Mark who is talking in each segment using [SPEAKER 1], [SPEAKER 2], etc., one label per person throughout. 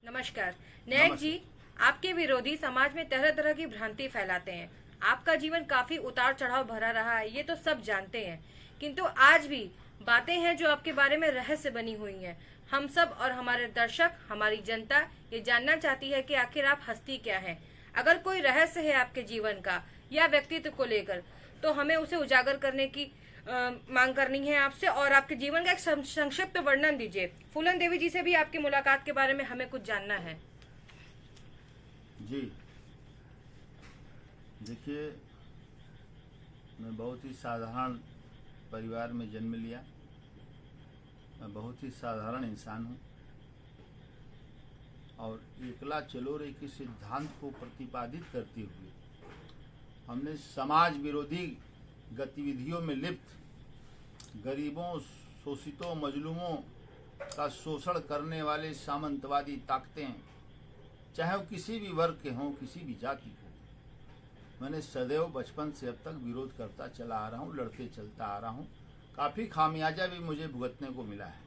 [SPEAKER 1] नमस्कार। नायक जी, आपके विरोधी समाज में तरह तरह की भ्रांति फैलाते हैं। आपका जीवन काफी उतार चढ़ाव भरा रहा है, ये तो सब जानते हैं। किंतु आज भी बातें हैं जो आपके बारे में रहस्य बनी हुई हैं। हम सब और हमारे दर्शक, हमारी जनता ये जानना चाहती है कि आखिर आप हस्ती क्या है। अगर कोई रहस्य है आपके जीवन का या व्यक्तित्व को लेकर, तो हमें उसे उजागर करने की मांग करनी है आपसे, और आपके जीवन का एक संक्षिप्त वर्णन दीजिए। फूलन देवी जी से भी आपकी मुलाकात के बारे में हमें कुछ जानना है।
[SPEAKER 2] जी देखिए, मैं बहुत ही साधारण परिवार में जन्म लिया। मैं बहुत ही साधारण इंसान हूँ और एकला चलो रे के सिद्धांत को प्रतिपादित करते हुए हमने समाज विरोधी गतिविधियों में लिप्त गरीबों, शोषितों, मजलूमों का शोषण करने वाले सामंतवादी ताकतें, चाहे वो किसी भी वर्ग के हों, किसी भी जाति के, मैंने सदैव बचपन से अब तक विरोध करता चला आ रहा हूँ, लड़ते चलता आ रहा हूँ। काफ़ी खामियाजा भी मुझे भुगतने को मिला है।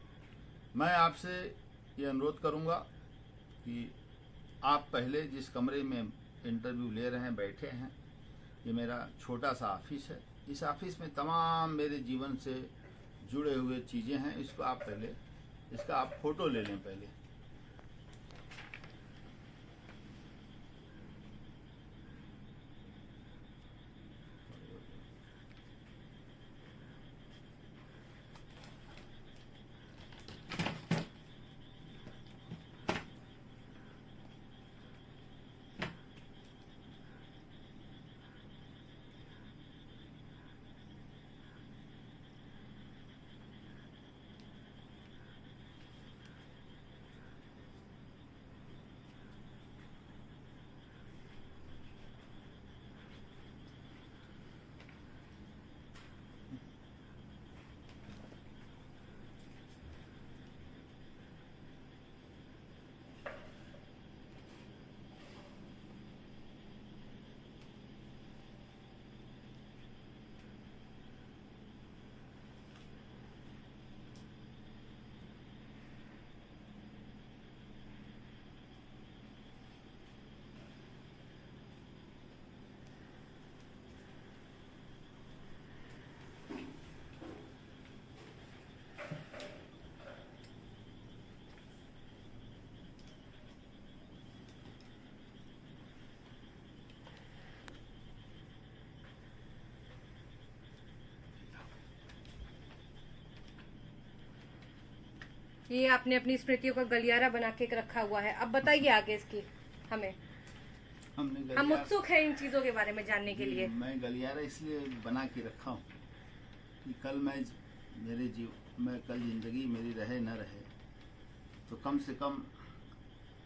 [SPEAKER 2] मैं आपसे ये अनुरोध करूँगा कि आप पहले जिस कमरे में इंटरव्यू ले रहे हैं, बैठे हैं, ये मेरा छोटा सा ऑफिस है। इस ऑफिस में तमाम मेरे जीवन से जुड़े हुए चीज़ें हैं। इसको आप पहले, इसका आप फोटो ले लें पहले।
[SPEAKER 1] ये आपने अपनी स्मृतियों का गलियारा बना के रखा हुआ है। अब बताइए आगे इसकी हमें। हम उत्सुक हैं इन चीजों के बारे में जानने के लिए।
[SPEAKER 2] मैं गलियारा इसलिए बना के रखा हूँ कि कल मैं कल जिंदगी मेरी रहे न रहे तो कम से कम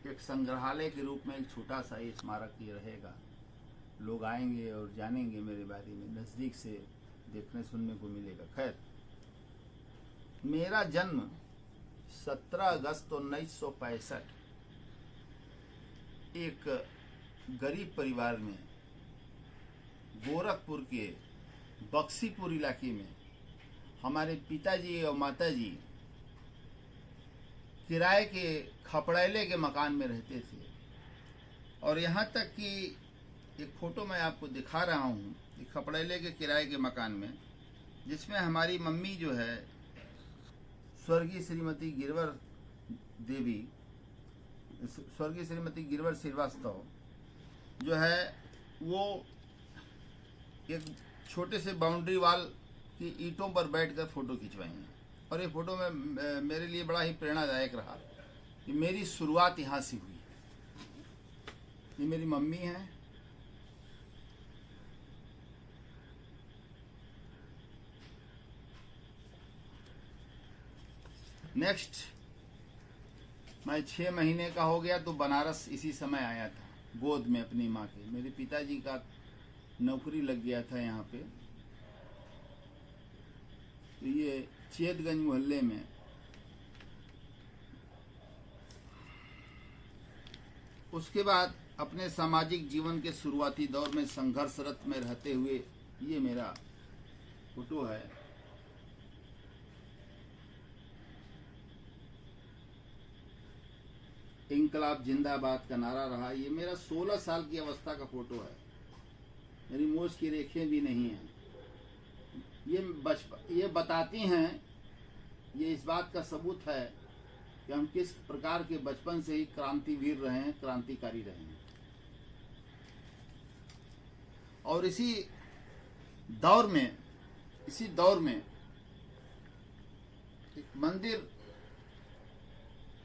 [SPEAKER 2] एक संग्रहालय के रूप में एक छोटा सा ये स्मारक ये रहेगा। लोग आएंगे और जानेंगे मेरे बारे में, नज़दीक से देखने सुनने को मिलेगा। खैर, मेरा जन्म 17 अगस्त 1965 एक गरीब परिवार में गोरखपुर के बक्सीपुर इलाके में हमारे पिताजी और माताजी किराए के खपड़ैले के मकान में रहते थे। और यहाँ तक कि एक फ़ोटो मैं आपको दिखा रहा हूँ, खपड़ैले के किराए के मकान में, जिसमें हमारी मम्मी जो है स्वर्गीय श्रीमती गिरवर श्रीवास्तव जो है, वो एक छोटे से बाउंड्री वाल की ईंटों पर बैठकर फ़ोटो खिंचवाई हैं। और ये फ़ोटो में मेरे लिए बड़ा ही प्रेरणादायक रहा कि मेरी शुरुआत यहाँ से हुई। ये मेरी मम्मी हैं। नेक्स्ट, मैं 6 महीने का हो गया तो बनारस इसी समय आया था गोद में अपनी माँ के। मेरे पिताजी का नौकरी लग गया था यहाँ पे, तो ये चेतगंज मोहल्ले में। उसके बाद अपने सामाजिक जीवन के शुरुआती दौर में संघर्षरत में रहते हुए ये मेरा फोटो है। इंकलाब जिंदाबाद का नारा रहा। ये मेरा 16 साल की अवस्था का फोटो है, मेरी मूछ की रेखें भी नहीं हैं। ये बताती हैं, ये इस बात का सबूत है कि हम किस प्रकार के बचपन से ही क्रांतिवीर रहे हैं, क्रांतिकारी रहे हैं। और इसी दौर में एक मंदिर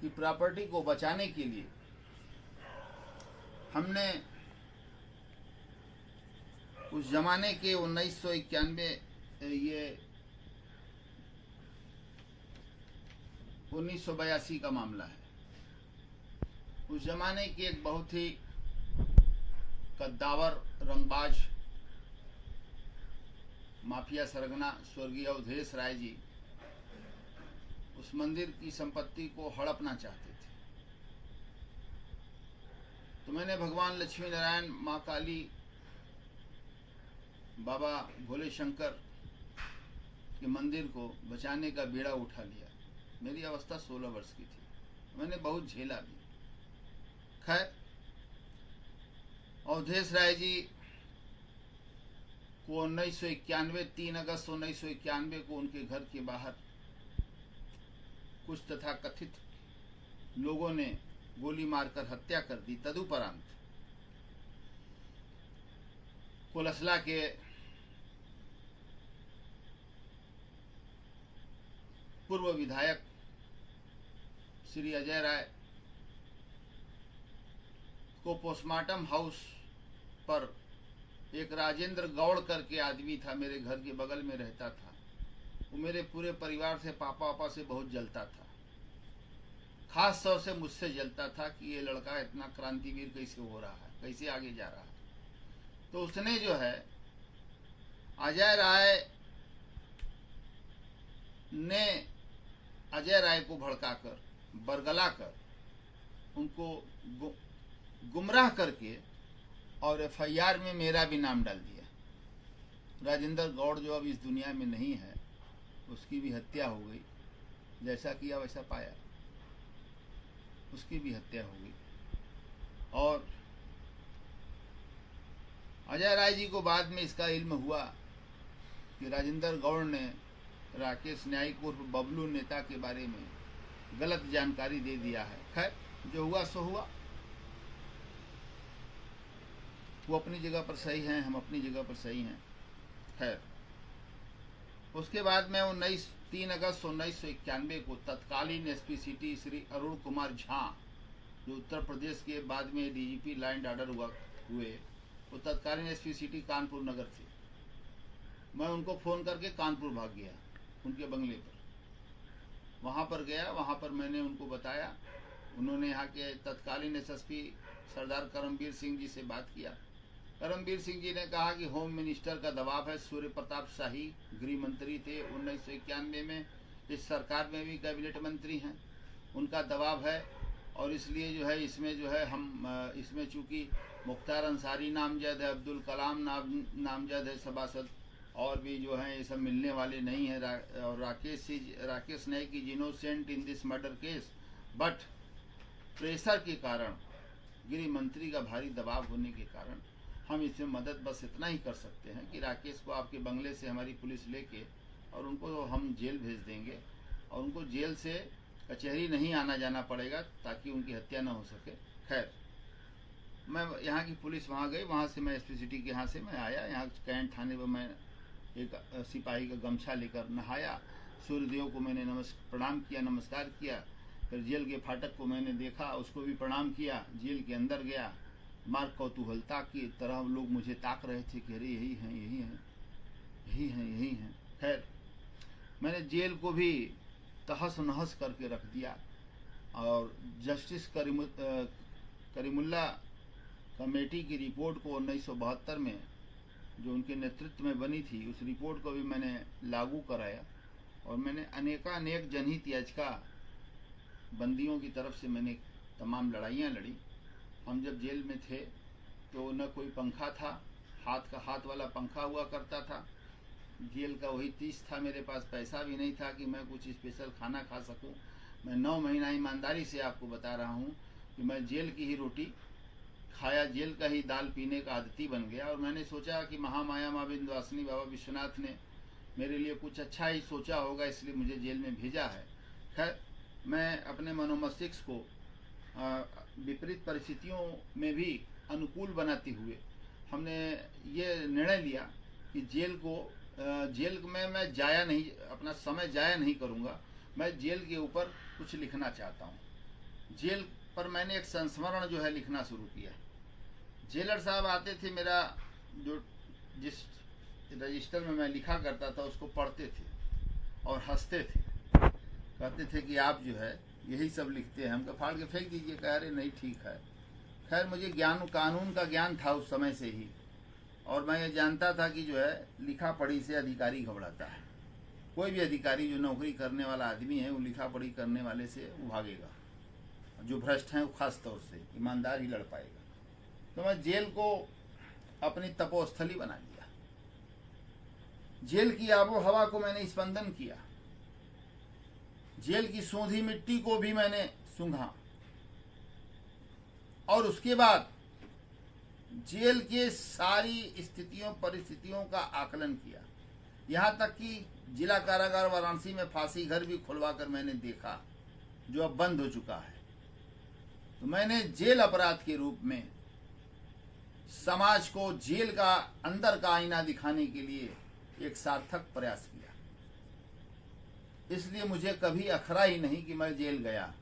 [SPEAKER 2] की प्रॉपर्टी को बचाने के लिए हमने उस जमाने के 1982 का मामला है। उस जमाने के एक बहुत ही कद्दावर, रंगबाज, माफिया सरगना स्वर्गीय अवधेश राय जी उस मंदिर की संपत्ति को हड़पना चाहते थे। तो मैंने भगवान लक्ष्मी नारायण, माँ काली, बाबा भोले शंकर के मंदिर को बचाने का बीड़ा उठा लिया। मेरी अवस्था 16 वर्ष की थी, मैंने बहुत झेला भी। खैर, अवधेश राय जी को 3 अगस्त 1991 को उनके घर के बाहर कुछ तथाकथित लोगों ने गोली मारकर हत्या कर दी। तदुपरांत कोलसला के पूर्व विधायक श्री अजय राय को पोस्टमार्टम हाउस पर एक राजेंद्र गौड़ करके आदमी था, मेरे घर के बगल में रहता था। वो मेरे पूरे परिवार से, पापा से बहुत जलता था। खास तौर से मुझसे जलता था कि ये लड़का इतना क्रांतिवीर कैसे हो रहा है, कैसे आगे जा रहा है। तो उसने जो है अजय राय को भड़काकर, बरगलाकर, उनको गुमराह करके और एफआईआर में मेरा भी नाम डाल दिया। राजेंद्र गौड़ जो अब इस दुनिया में नहीं है, उसकी भी हत्या हो गई। जैसा किया वैसा पाया, उसकी भी हत्या हो गई। और अजय राय जी को बाद में इसका इल्म हुआ कि राजेंद्र गौड़ ने राकेश न्यायिक उर्फ बबलू नेता के बारे में गलत जानकारी दे दिया है। खैर, जो हुआ सो हुआ। वो अपनी जगह पर सही हैं, हम अपनी जगह पर सही हैं। खैर, उसके बाद में 3 अगस्त 1991 को तत्कालीन एसपी सिटी श्री अरुण कुमार झा, जो उत्तर प्रदेश के बाद में डीजीपी लैंड ऑर्डर हुए, वो तत्कालीन एसपी सिटी कानपुर नगर थे। मैं उनको फ़ोन करके कानपुर भाग गया, उनके बंगले पर। वहाँ पर गया, वहाँ पर मैंने उनको बताया। उन्होंने यहाँ के तत्कालीन एसएसपी सरदार करमवीर सिंह जी से बात किया। करमवीर सिंह जी ने कहा कि होम मिनिस्टर का दबाव है। सूर्य प्रताप शाही गृह मंत्री थे 1991 में, इस सरकार में भी कैबिनेट मंत्री हैं, उनका दबाव है। और इसलिए जो है हम इसमें चूँकि मुख्तार अंसारी नामजद है, अब्दुल कलाम नामजद है सभासद, और भी जो हैं ये सब मिलने वाले नहीं हैं। और Rakesh Naik is innocent in this murder case, but pressure के कारण, गृह मंत्री का भारी दबाव होने के कारण हम इसमें मदद बस इतना ही कर सकते हैं कि राकेश को आपके बंगले से हमारी पुलिस लेके और उनको हम जेल भेज देंगे, और उनको जेल से कचहरी नहीं आना जाना पड़ेगा ताकि उनकी हत्या न हो सके। खैर, मैं यहाँ की पुलिस वहाँ गई, वहाँ से मैं एसपी सिटी के यहाँ से मैं आया। यहाँ कैंट थाने पर मैं एक सिपाही का गमछा लेकर नहाया। सूर्यदेव को मैंने प्रणाम किया, नमस्कार किया। फिर जेल के फाटक को मैंने देखा, उसको भी प्रणाम किया। जेल के अंदर गया। मार्ग कौतूहलता की तरह लोग मुझे ताक रहे थे कि अरे यही हैं, यही हैं, यही हैं, यही हैं। खैर, मैंने जेल को भी तहस नहस करके रख दिया। और जस्टिस करीमुल्ला कमेटी की रिपोर्ट को 1972 में जो उनके नेतृत्व में बनी थी, उस रिपोर्ट को भी मैंने लागू कराया। और मैंने अनेक जनहित याचिका बंदियों की तरफ से मैंने तमाम लड़ाइयाँ लड़ी। हम जब जेल में थे तो न कोई पंखा था, हाथ वाला पंखा हुआ करता था। जेल का वही 30 था, मेरे पास पैसा भी नहीं था कि मैं कुछ स्पेशल खाना खा सकूं। मैं 9 महीना ईमानदारी से आपको बता रहा हूं कि मैं जेल की ही रोटी खाया, जेल का ही दाल पीने का आदती बन गया। और मैंने सोचा कि महामाया माँ विंध्यवासिनी बाबा विश्वनाथ ने मेरे लिए कुछ अच्छा ही सोचा होगा, इसलिए मुझे जेल में भेजा है। खैर, मैं अपने मनोमस्तिष्क को विपरीत परिस्थितियों में भी अनुकूल बनाते हुए हमने ये निर्णय लिया कि जेल में मैं जाया नहीं, अपना समय जाया नहीं करूँगा। मैं जेल के ऊपर कुछ लिखना चाहता हूँ। जेल पर मैंने एक संस्मरण जो है लिखना शुरू किया। जेलर साहब आते थे, मेरा जो जिस रजिस्टर में मैं लिखा करता था उसको पढ़ते थे और हंसते थे, कहते थे कि आप जो है यही सब लिखते हैं, हमको फाड़ के फेंक दीजिए। कह रहे नहीं, ठीक है। खैर, मुझे कानून का ज्ञान था उस समय से ही, और मैं ये जानता था कि जो है लिखा पढ़ी से अधिकारी घबराता है। कोई भी अधिकारी जो नौकरी करने वाला आदमी है वो लिखा पढ़ी करने वाले से वो भागेगा, जो भ्रष्ट हैं वो खास तौर से, ईमानदार ही लड़ पाएगा। तो मैं जेल को अपनी तपोस्थली बना लिया। जेल की आबो हवा को मैंने स्पंदन किया, जेल की सोंधी मिट्टी को भी मैंने सूंघा, और उसके बाद जेल के सारी स्थितियों परिस्थितियों का आकलन किया। यहाँ तक कि जिला कारागार वाराणसी में फांसी घर भी खुलवाकर मैंने देखा, जो अब बंद हो चुका है। तो मैंने जेल अपराध के रूप में समाज को जेल का अंदर का आईना दिखाने के लिए एक सार्थक प्रयास किया। इसलिए मुझे कभी अखरा ही नहीं कि मैं जेल गया।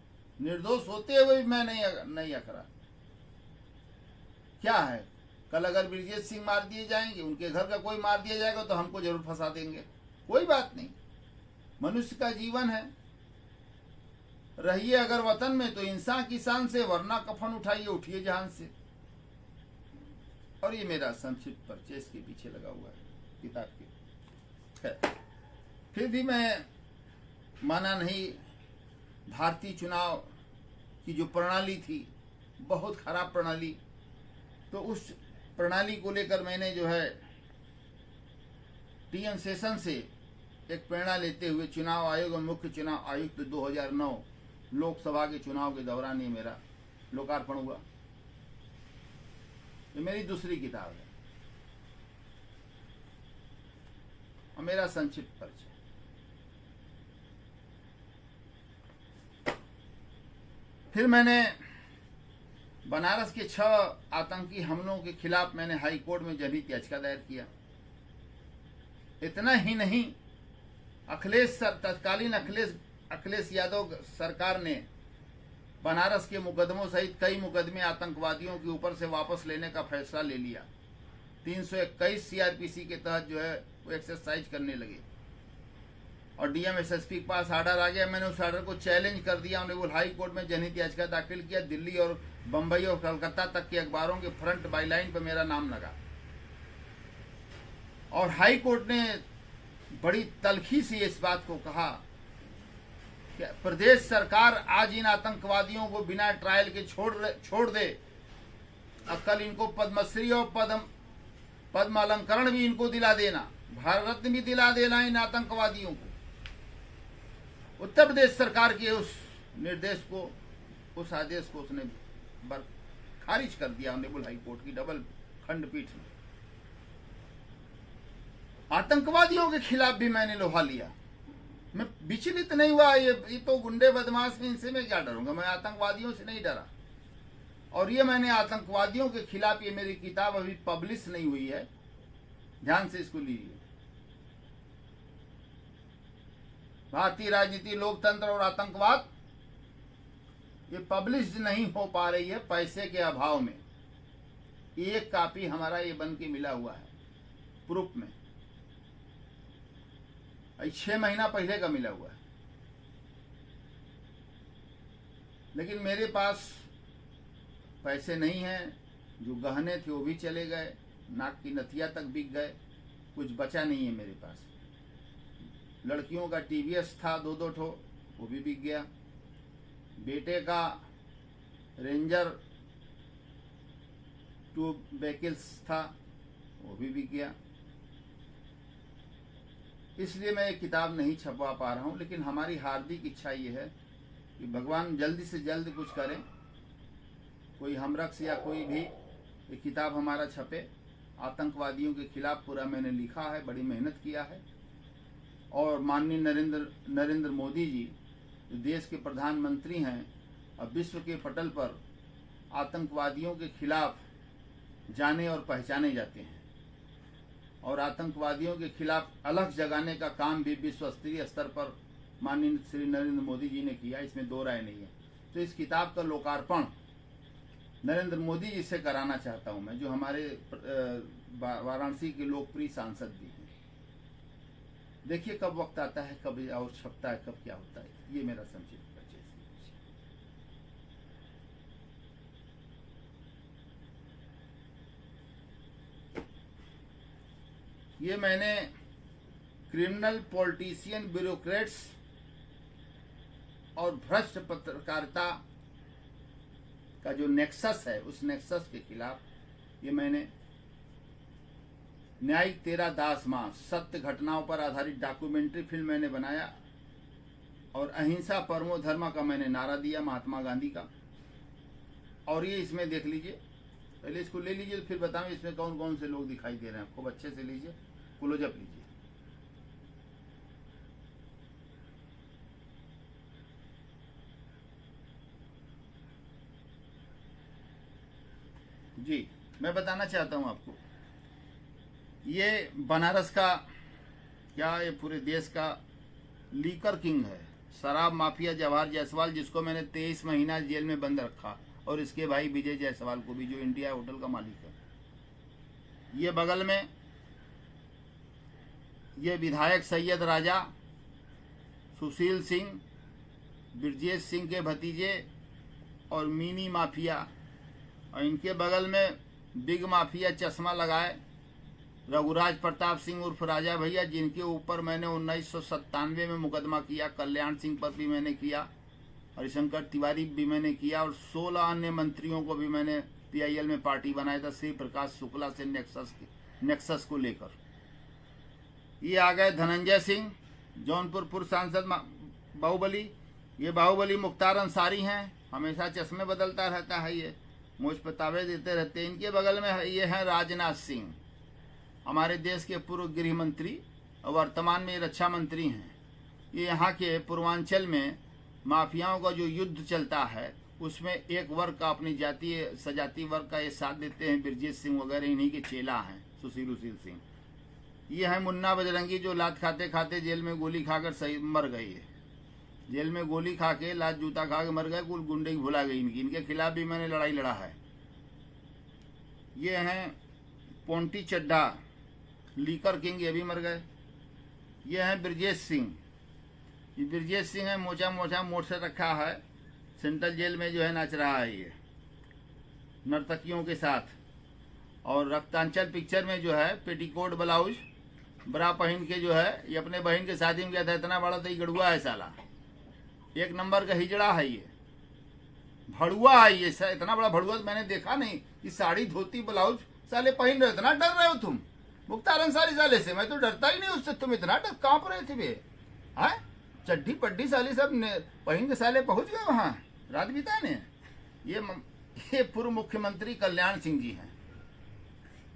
[SPEAKER 2] निर्दोष होते हुए भी मैं नहीं अखरा। क्या है, कल अगर ब्रिजेश सिंह मार दिए जाएंगे, उनके घर का कोई मार दिया जाएगा तो हमको जरूर फंसा देंगे, कोई बात नहीं। मनुष्य का जीवन है, रहिए अगर वतन में तो इंसान की शान से, वरना कफन उठाइए उठिए जहान से। और ये मेरा संक्षिप्त परिचय इसके पीछे लगा हुआ है किताब के। खैर, फिर भी मैं माना नहीं। भारतीय चुनाव की जो प्रणाली थी बहुत खराब प्रणाली, तो उस प्रणाली को लेकर मैंने जो है टीएन सेशन से एक प्रेरणा लेते हुए चुनाव आयोग और मुख्य चुनाव आयुक्त 2009 लोकसभा के चुनाव के दौरान ये मेरा लोकार्पण हुआ। ये मेरी दूसरी किताब है और मेरा संक्षिप्त परिचय। फिर मैंने बनारस के 6 आतंकी हमलों के खिलाफ मैंने हाई कोर्ट में जनहित याचिका दायर किया। इतना ही नहीं, तत्कालीन अखिलेश यादव सरकार ने बनारस के मुकदमों सहित कई मुकदमे आतंकवादियों के ऊपर से वापस लेने का फैसला ले लिया। 321 सीआरपीसी के तहत जो है वो एक्सरसाइज करने लगे और डीएम एसएसपी के पास आर्डर आ गया। मैंने उस आर्डर को चैलेंज कर दिया। ऑनरेबल हाई कोर्ट में जनहित याचिका दाखिल किया। दिल्ली और बंबई और कलकत्ता तक के अखबारों के फ्रंट बाईलाइन पर मेरा नाम लगा और हाई कोर्ट ने बड़ी तल्खी से इस बात को कहा कि प्रदेश सरकार आज इन आतंकवादियों को बिना ट्रायल के छोड़ दे। अब कल इनको पद्मश्री और पद्म अलंकरण भी इनको दिला देना, भारत रत्न भी दिला देना इन आतंकवादियों को। उत्तर प्रदेश सरकार के उस निर्देश को, उस आदेश को उसने खारिज कर दिया ऑनरेबल हाई कोर्ट की डबल खंडपीठ ने। आतंकवादियों के खिलाफ भी मैंने लोहा लिया। मैं विचलित नहीं हुआ। ये तो गुंडे बदमाश में, इनसे मैं क्या डरूंगा। मैं आतंकवादियों से नहीं डरा। और ये मैंने आतंकवादियों के खिलाफ, ये मेरी किताब अभी पब्लिश नहीं हुई है, ध्यान से इसको लीजिए। भारतीय राजनीति, लोकतंत्र और आतंकवाद, ये पब्लिश नहीं हो पा रही है पैसे के अभाव में। एक कॉपी हमारा ये बन के मिला हुआ है प्रूफ में, 6 महीना पहले का मिला हुआ है। लेकिन मेरे पास पैसे नहीं हैं। जो गहने थे वो भी चले गए, नाक की नथिया तक बिक गए, कुछ बचा नहीं है मेरे पास। लड़कियों का टीवीएस था 2-2 ठो, वो भी बिक गया। बेटे का रेंजर 2 व्हीकल्स था, वो भी बिक गया। इसलिए मैं ये किताब नहीं छपवा पा रहा हूँ। लेकिन हमारी हार्दिक इच्छा ये है कि भगवान जल्दी से जल्द कुछ करें कोई हमरक्स या कोई भी ये किताब हमारा छपे। आतंकवादियों के खिलाफ पूरा मैंने लिखा है, बड़ी मेहनत किया है। और माननीय नरेंद्र मोदी जी जो देश के प्रधानमंत्री हैं, अब विश्व के पटल पर आतंकवादियों के खिलाफ जाने और पहचाने जाते हैं, और आतंकवादियों के खिलाफ अलग जगाने का काम भी विश्व स्तरीय स्तर पर माननीय श्री नरेंद्र मोदी जी ने किया, इसमें दो राय नहीं है। तो इस किताब का लोकार्पण नरेंद्र मोदी जी से कराना चाहता हूं मैं, जो हमारे वाराणसी के लोकप्रिय सांसद भी हैं। देखिए कब वक्त आता है, कब और छपता है, कब क्या होता है। ये मेरा संक्षिप्त परिचय। ये मैंने क्रिमिनल पॉलिटिशियन, ब्यूरोक्रेट्स और भ्रष्ट पत्रकारिता का जो नेक्सस है, उस नेक्सस के खिलाफ ये मैंने न्यायिक तेरा दास मां सत्य घटनाओं पर आधारित डॉक्यूमेंट्री फिल्म मैंने बनाया, और अहिंसा परमो धर्म का मैंने नारा दिया, महात्मा गांधी का। और ये इसमें देख लीजिए, पहले इसको ले लीजिए फिर बताऊं इसमें कौन कौन से लोग दिखाई दे रहे हैं। खूब अच्छे से लीजिए, क्लोजअप लीजिए। जी, मैं बताना चाहता हूं आपको, ये बनारस का क्या, ये पूरे देश का लीकर किंग है, शराब माफिया जवाहर जायसवाल, जिसको मैंने 23 महीना जेल में बंद रखा, और इसके भाई विजय जायसवाल को भी, जो इंडिया होटल का मालिक है। ये बगल में ये विधायक सैयद राजा, सुशील सिंह, ब्रजेश सिंह के भतीजे और मिनी माफिया, और इनके बगल में बिग माफिया चश्मा लगाए रघुराज प्रताप सिंह उर्फ राजा भैया, जिनके ऊपर मैंने 1997 में मुकदमा किया। कल्याण सिंह पर भी मैंने किया, हरिशंकर तिवारी भी मैंने किया, और 16 अन्य मंत्रियों को भी मैंने PIL में पार्टी बनाया था श्री प्रकाश शुक्ला से नेक्सस को लेकर। ये आ गए धनंजय सिंह, जौनपुर पूर्व सांसद बाहुबली। ये बाहुबली मुख्तार अंसारी हैं, हमेशा चश्मे बदलता रहता है, ये मुझ पर तावे देते रहते हैं। इनके बगल में ये हैं राजनाथ सिंह, हमारे देश के पूर्व गृह मंत्री और वर्तमान में रक्षा मंत्री हैं। ये यहाँ के पूर्वांचल में माफियाओं का जो युद्ध चलता है, उसमें एक वर्ग का, अपनी जातीय सजाती वर्ग का ये साथ देते हैं। ब्रजेश सिंह वगैरह इन्हीं के चेला हैं, सुशील सिंह। ये है मुन्ना बजरंगी, जो लात खाते खाते जेल में गोली खाकर सही मर गई है। जेल में गोली खा के, लात जूता खा के मर गए, कुल गुंडे की भुला गई इनकी। इनके खिलाफ भी मैंने लड़ाई लड़ा है। ये हैं पोंटी चड्ढा, लीकर किंग, ये भी मर गए। ये हैं ब्रजेश सिंह। ये ब्रजेश सिंह है, मोचा मोट से रखा है, सेंट्रल जेल में जो है नाच रहा है ये नर्तकियों के साथ। और रक्तांचल पिक्चर में जो है पेटीकोट ब्लाउज बरा पहन के जो है, ये अपने बहन के शादी में गया था। इतना बड़ा तो ये गड़ुआ है साला, एक नंबर का हिजड़ा है, ये भड़ुआ है ये। इतना बड़ा भड़ुआ तो मैंने देखा नहीं। ये साड़ी धोती ब्लाउज साले पहन रहे हो, इतना डर रहे हो तुम मुख्तार अंसारी साले से? मैं तो डरता ही नहीं उससे, तुम इतना डर कांप रहे थे बे? हाँ, चड्डी पड्डी साली सब पहन के साले पहुंच गए वहां, रात बिताए ने। ये पूर्व मुख्यमंत्री कल्याण सिंह जी हैं।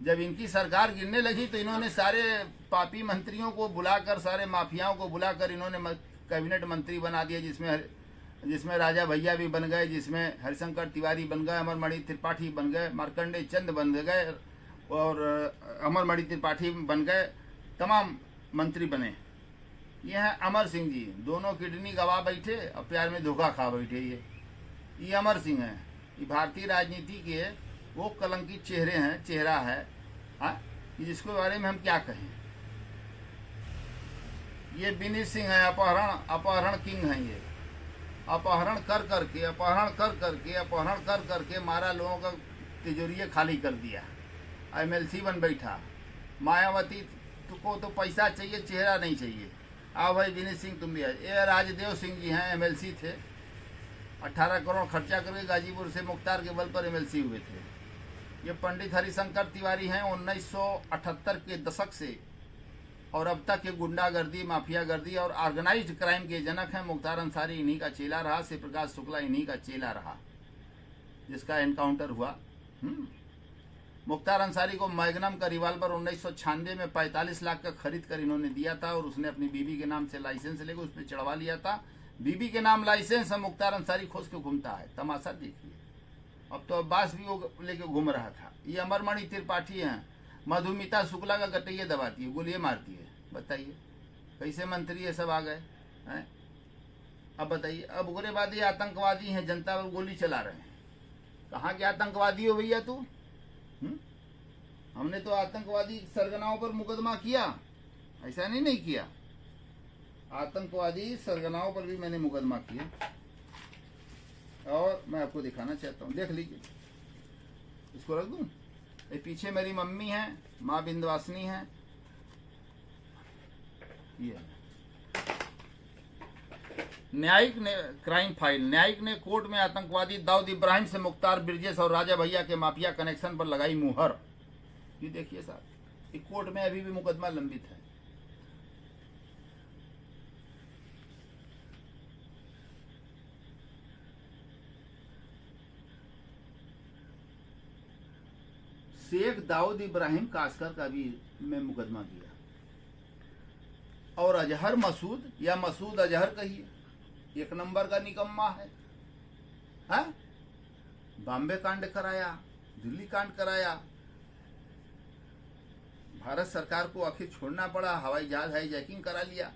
[SPEAKER 2] जब इनकी सरकार गिरने लगी तो इन्होंने सारे पापी मंत्रियों को बुलाकर, सारे माफियाओं को बुलाकर इन्होंने कैबिनेट मंत्री बना दिया, जिसमें राजा भैया भी बन गए, जिसमें हरिशंकर तिवारी बन गए, अमरमणि त्रिपाठी बन गए, मार्कंडेय चंद बन गए, और अमरमणि त्रिपाठी बन गए, तमाम मंत्री बने। ये हैं अमर सिंह जी, दोनों किडनी गवा बैठे और प्यार में धोखा खा बैठे। ये अमर सिंह हैं। ये भारतीय राजनीति के वो कलंकित चेहरा है, हाँ, जिसके बारे में हम क्या कहें। ये विनीत सिंह है, अपहरण किंग हैं। ये अपहरण कर करके मारा, लोगों का तिजोरिये खाली कर दिया, MLC बन बैठा। मायावती को तो पैसा चाहिए, चेहरा नहीं चाहिए। आओ भाई विनीत सिंह तुम भी आए। ये राजदेव सिंह जी हैं, MLC थे, 18 करोड़ खर्चा करके गाजीपुर से मुख्तार के बल पर MLC हुए थे। ये पंडित हरिशंकर तिवारी हैं, 1978 के दशक से और अब तक ये गुंडागर्दी, माफियागर्दी और ऑर्गेनाइज्ड क्राइम के जनक हैं। मुख्तार अंसारी इन्हीं का चेला रहा, शिव प्रकाश शुक्ला इन्हीं का चेला रहा। जिसका एनकाउंटर हुआ। मुख्तार अंसारी को मैग्नम का रिवाल्वर 1996 में 45 लाख का खरीद कर इन्होंने दिया था और उसने अपनी बीवी के नाम से लाइसेंस लेकर उस पर चढ़वा लिया था। बीवी के नाम लाइसेंस है, मुख्तार अंसारी खोज के घूमता है। तमाशा देखिए। अब तो अब्बास भी वो लेके घूम रहा था। ये अमरमणि त्रिपाठी हैं, मधुमिता शुक्ला का गटैया दबाती है, गोलियां मारती है। बताइए कैसे मंत्री ये सब आ गए हैं। अब बताइए, अब उग्रवादी आतंकवादी हैं, जनता पर गोली चला रहे हैं। कहाँ के आतंकवादी हो भैया तू? हमने तो आतंकवादी सरगनाओं पर मुकदमा किया, ऐसा नहीं किया। आतंकवादी सरगनाओं पर भी मैंने मुकदमा किया और मैं आपको दिखाना चाहता हूँ, देख लीजिए। इसको रख दूं? ये पीछे मेरी मम्मी है, माँ बिंदवासिनी है। ये न्यायिक ने क्राइम फाइल, न्यायिक ने कोर्ट में आतंकवादी दाऊद इब्राहिम से मुख्तार ब्रिजेश और राजा भैया के माफिया कनेक्शन पर लगाई मुहर। ये देखिए साहब, ये कोर्ट में अभी भी मुकदमा लंबित है। शेख दाऊद इब्राहिम कासकर का भी में मुकदमा किया और अजहर मसूद या मसूद अजहर कहिए, एक नंबर का निकम्मा है। बॉम्बे कांड कराया, दिल्ली कांड कराया। भारत सरकार को आखिर छोड़ना पड़ा, हवाई जहाज हाईजैकिंग करा लिया।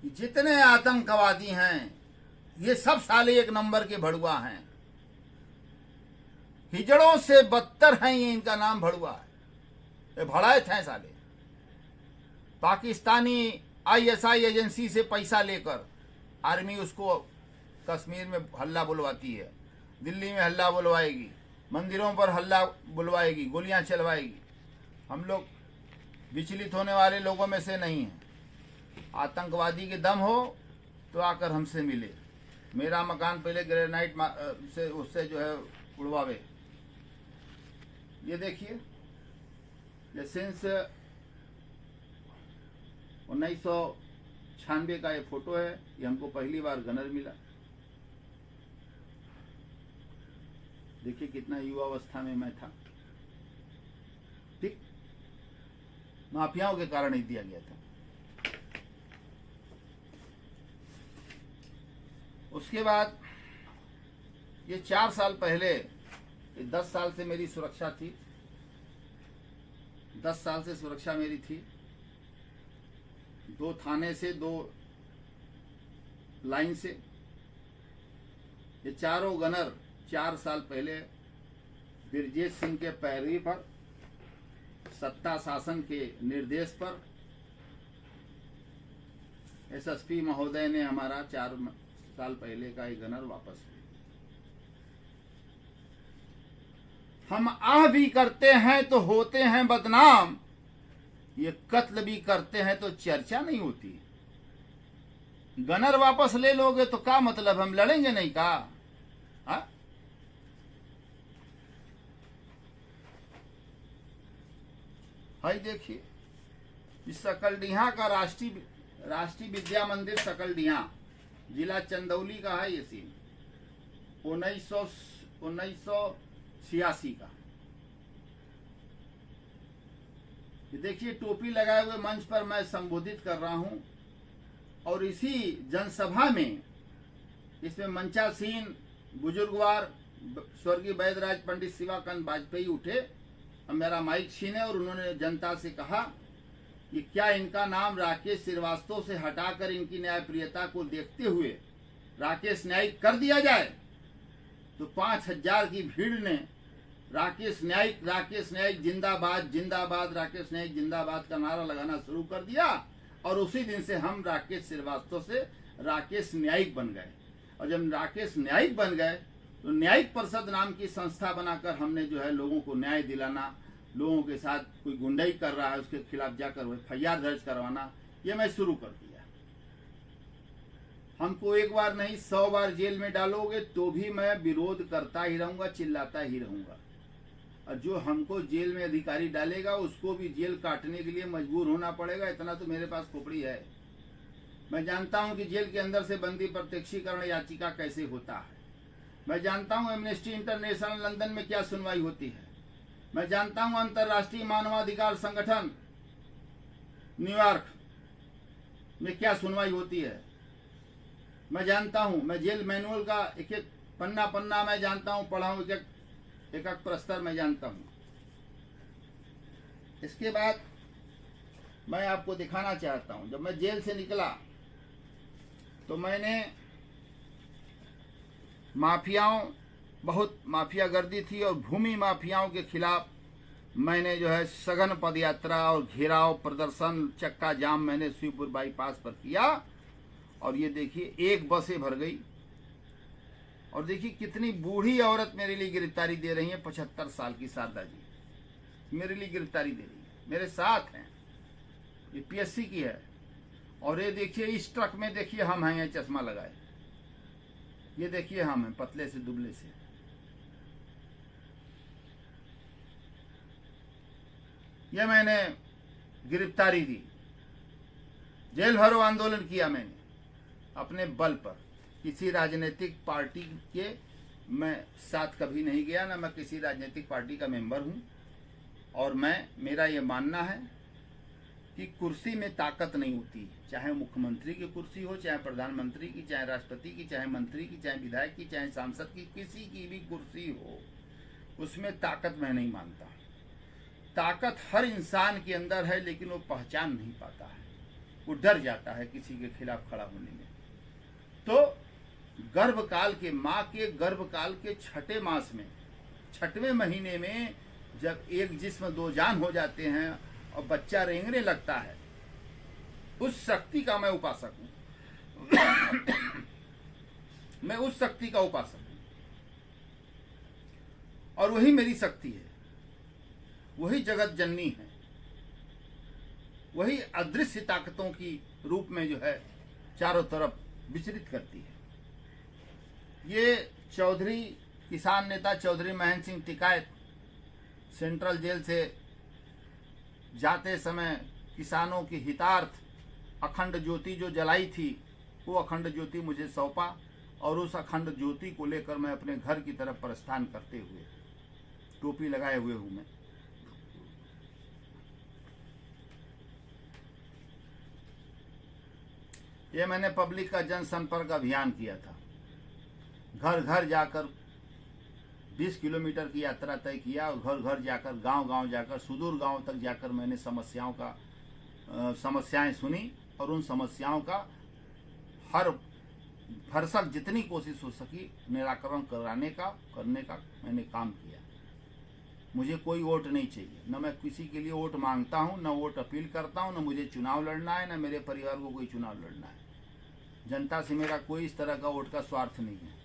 [SPEAKER 2] जितने आतंकवादी हैं ये सब साले एक नंबर के भड़ुआ हैं। हिजड़ों से बदतर हैं ये, इनका नाम भड़ुआ है। ये भड़ायत हैं साले। पाकिस्तानी आईएसआई एजेंसी से पैसा लेकर आर्मी उसको कश्मीर में हल्ला बुलवाती है, दिल्ली में हल्ला बुलवाएगी, मंदिरों पर हल्ला बुलवाएगी, गोलियां चलवाएगी। हम लोग विचलित होने वाले लोगों में से नहीं हैं। आतंकवादी के दम हो तो आकर हमसे मिले। मेरा मकान पहले ग्रेनाइट से उससे जो है उड़वावे। ये देखिए, ये सिंस 1996 का ये फोटो है। ये हमको पहली बार गनर मिला। देखिए कितना युवा अवस्था में मैं था। ठीक, माफियाओं के कारण ही दिया गया था। उसके बाद ये 4 साल पहले, ये 10 साल से मेरी सुरक्षा थी, 10 साल से सुरक्षा मेरी थी। 2 थाने से, 2 लाइन से। ये चारों गनर 4 साल पहले ब्रिजेश सिंह के पैरवी पर, सत्ता शासन के निर्देश पर एसएसपी महोदय ने हमारा 4 साल पहले का एक गनर वापस लिया। हम आह भी करते हैं तो होते हैं बदनाम, ये कत्ल भी करते हैं तो चर्चा नहीं होती। गनर वापस ले लोगे तो क्या मतलब, हम लड़ेंगे नहीं का? हा? हाय देखिए, इस सकलडीहा का राष्ट्रीय विद्या मंदिर सकलडीहा, जिला चंदौली का है ये सीन। 1986 का। ये देखिए, टोपी लगाए हुए मंच पर मैं संबोधित कर रहा हूं और इसी जनसभा में, इसमें मंचासीन बुजुर्गवार स्वर्गीय वैद्यराज पंडित शिवाकांत वाजपेयी उठे और मेरा माइक छीने और उन्होंने जनता से कहा कि क्या इनका नाम राकेश श्रीवास्तव से हटाकर इनकी न्यायप्रियता को देखते हुए राकेश न्यायिक कर दिया जाए। तो 5000 की भीड़ ने राकेश न्यायिक जिंदाबाद जिंदाबाद, राकेश न्यायिक जिंदाबाद का नारा लगाना शुरू कर दिया और उसी दिन से हम राकेश श्रीवास्तव से राकेश न्यायिक बन गए। और जब राकेश न्यायिक बन गए तो न्यायिक परिषद नाम की संस्था बनाकर हमने जो है लोगों को न्याय दिलाना, लोगों के साथ कोई गुंडाई कर रहा है उसके खिलाफ जाकर एफआईआर दर्ज करवाना, ये मैं शुरू कर दिया। हमको एक बार नहीं 100 बार जेल में डालोगे तो भी मैं विरोध करता ही रहूंगा, चिल्लाता ही रहूंगा। और जो हमको जेल में अधिकारी डालेगा उसको भी जेल काटने के लिए मजबूर होना पड़ेगा। इतना तो मेरे पास खोपड़ी है। मैं जानता हूं कि जेल के अंदर से बंदी प्रत्यक्षीकरण याचिका कैसे होता है। मैं जानता हूं एमनेस्टी इंटरनेशनल लंदन में क्या सुनवाई होती है। मैं जानता हूं अंतर्राष्ट्रीय मानवाधिकार संगठन न्यूयॉर्क में क्या सुनवाई होती है। मैं जानता हूं, मैं जेल मैनुअल का एक एक पन्ना मैं जानता हूं, पढ़ा हूं, एक एक प्रस्तर मैं जानता हूं। इसके बाद मैं आपको दिखाना चाहता हूं, जब मैं जेल से निकला तो मैंने माफियाओं, बहुत माफिया गर्दी थी और भूमि माफियाओं के खिलाफ मैंने जो है सघन पदयात्रा और घेराव प्रदर्शन, चक्का जाम मैंने शिवपुर बाईपास पर किया। और ये देखिए एक बसें भर गई और देखिए कितनी बूढ़ी औरत मेरे लिए गिरफ्तारी दे रही है। 75 साल की शारदा जी मेरे लिए गिरफ्तारी दे रही है, मेरे साथ हैं। ये पीएससी की है। और ये देखिए इस ट्रक में देखिए हम हैं, ये चश्मा लगाए, ये देखिए हम हैं पतले से दुबले से। ये मैंने गिरफ्तारी दी, जेल भरो आंदोलन किया मैंने अपने बल पर। किसी राजनीतिक पार्टी के मैं साथ कभी नहीं गया, ना मैं किसी राजनीतिक पार्टी का मेंबर हूं। और मेरा ये मानना है कि कुर्सी में ताकत नहीं होती, चाहे मुख्यमंत्री की कुर्सी हो, चाहे प्रधानमंत्री की, चाहे राष्ट्रपति की, चाहे मंत्री की, चाहे विधायक की, चाहे सांसद की, किसी की भी कुर्सी हो, उसमें ताकत मैं नहीं मानता। ताकत हर इंसान के अंदर है, लेकिन वो पहचान नहीं पाता है, वो डर जाता है किसी के खिलाफ खड़ा होने में। तो गर्भकाल के, माँ के गर्भकाल के छठे मास में, छठवें महीने में जब एक जिस्म दो जान हो जाते हैं और बच्चा रेंगने लगता है, उस शक्ति का मैं उपासक हूं। मैं उस शक्ति का उपासक हूं और वही मेरी शक्ति है, वही जगत जननी है, वही अदृश्य ताकतों की रूप में जो है चारों तरफ विचरित करती है। ये चौधरी, किसान नेता चौधरी महेंद्र सिंह टिकायत सेंट्रल जेल से जाते समय किसानों की हितार्थ अखंड ज्योति जो जलाई थी, वो अखंड ज्योति मुझे सौंपा और उस अखंड ज्योति को लेकर मैं अपने घर की तरफ प्रस्थान करते हुए, टोपी लगाए हुए हूं मैं, ये मैंने पब्लिक का जनसंपर्क अभियान किया था। घर घर जाकर 20 किलोमीटर की यात्रा तय किया और घर घर जाकर, गांव गांव जाकर, सुदूर गांव तक जाकर मैंने समस्याएं सुनी और उन समस्याओं का हर भरसक जितनी कोशिश हो सकी निराकरण करने का मैंने काम किया। मुझे कोई वोट नहीं चाहिए, न मैं किसी के लिए वोट मांगता हूं, न वोट अपील करता हूं, न मुझे चुनाव लड़ना है, न मेरे परिवार को कोई चुनाव लड़ना है। जनता से मेरा कोई इस तरह का वोट का स्वार्थ नहीं है।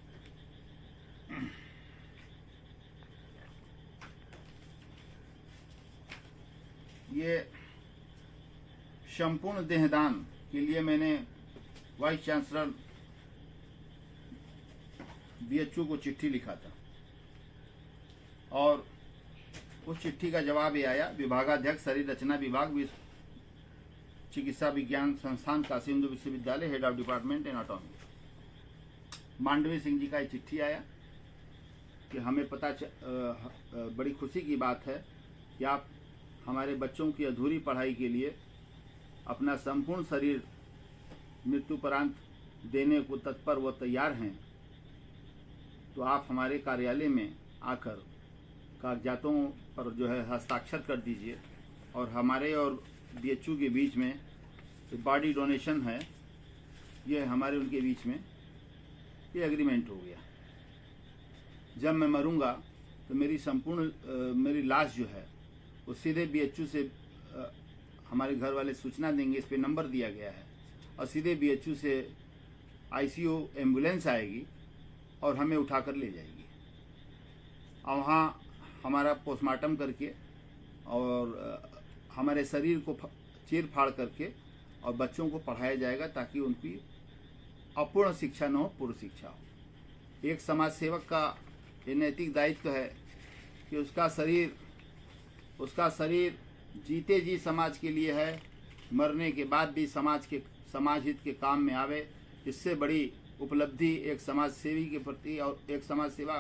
[SPEAKER 2] ये संपूर्ण देहदान के लिए मैंने वाइस चांसलर बीएचयू को चिट्ठी लिखा था और उस चिट्ठी का जवाब ये आया। विभागाध्यक्ष शरीर रचना विभाग, चिकित्सा विज्ञान संस्थान, काशी हिंदू विश्वविद्यालय, head of department anatomy, Mandavi Singh ji का ये चिट्ठी आया कि हमें बड़ी खुशी की बात है कि आप हमारे बच्चों की अधूरी पढ़ाई के लिए अपना संपूर्ण शरीर मृत्युपरांत देने को तत्पर व तैयार हैं। तो आप हमारे कार्यालय में आकर कागजातों पर जो है हस्ताक्षर कर दीजिए और हमारे और बीएचयू के बीच में बॉडी डोनेशन है, ये हमारे उनके बीच में ये एग्रीमेंट हो गया। जब मैं मरूंगा तो मेरी लाश जो है वो सीधे बीएचयू से हमारे घर वाले सूचना देंगे, इस पे नंबर दिया गया है, और सीधे बीएचयू से आईसीयू एम्बुलेंस आएगी और हमें उठाकर ले जाएगी और वहाँ हमारा पोस्टमार्टम करके और हमारे शरीर को चीर फाड़ करके और बच्चों को पढ़ाया जाएगा ताकि उनकी अपूर्ण शिक्षा न हो, पूर्ण शिक्षा हो। एक समाज सेवक का ये नैतिक दायित्व है कि उसका शरीर जीते जी समाज के लिए है, मरने के बाद भी समाज समाज हित के काम में आवे। इससे बड़ी उपलब्धि एक समाज सेवी के प्रति और एक समाज सेवा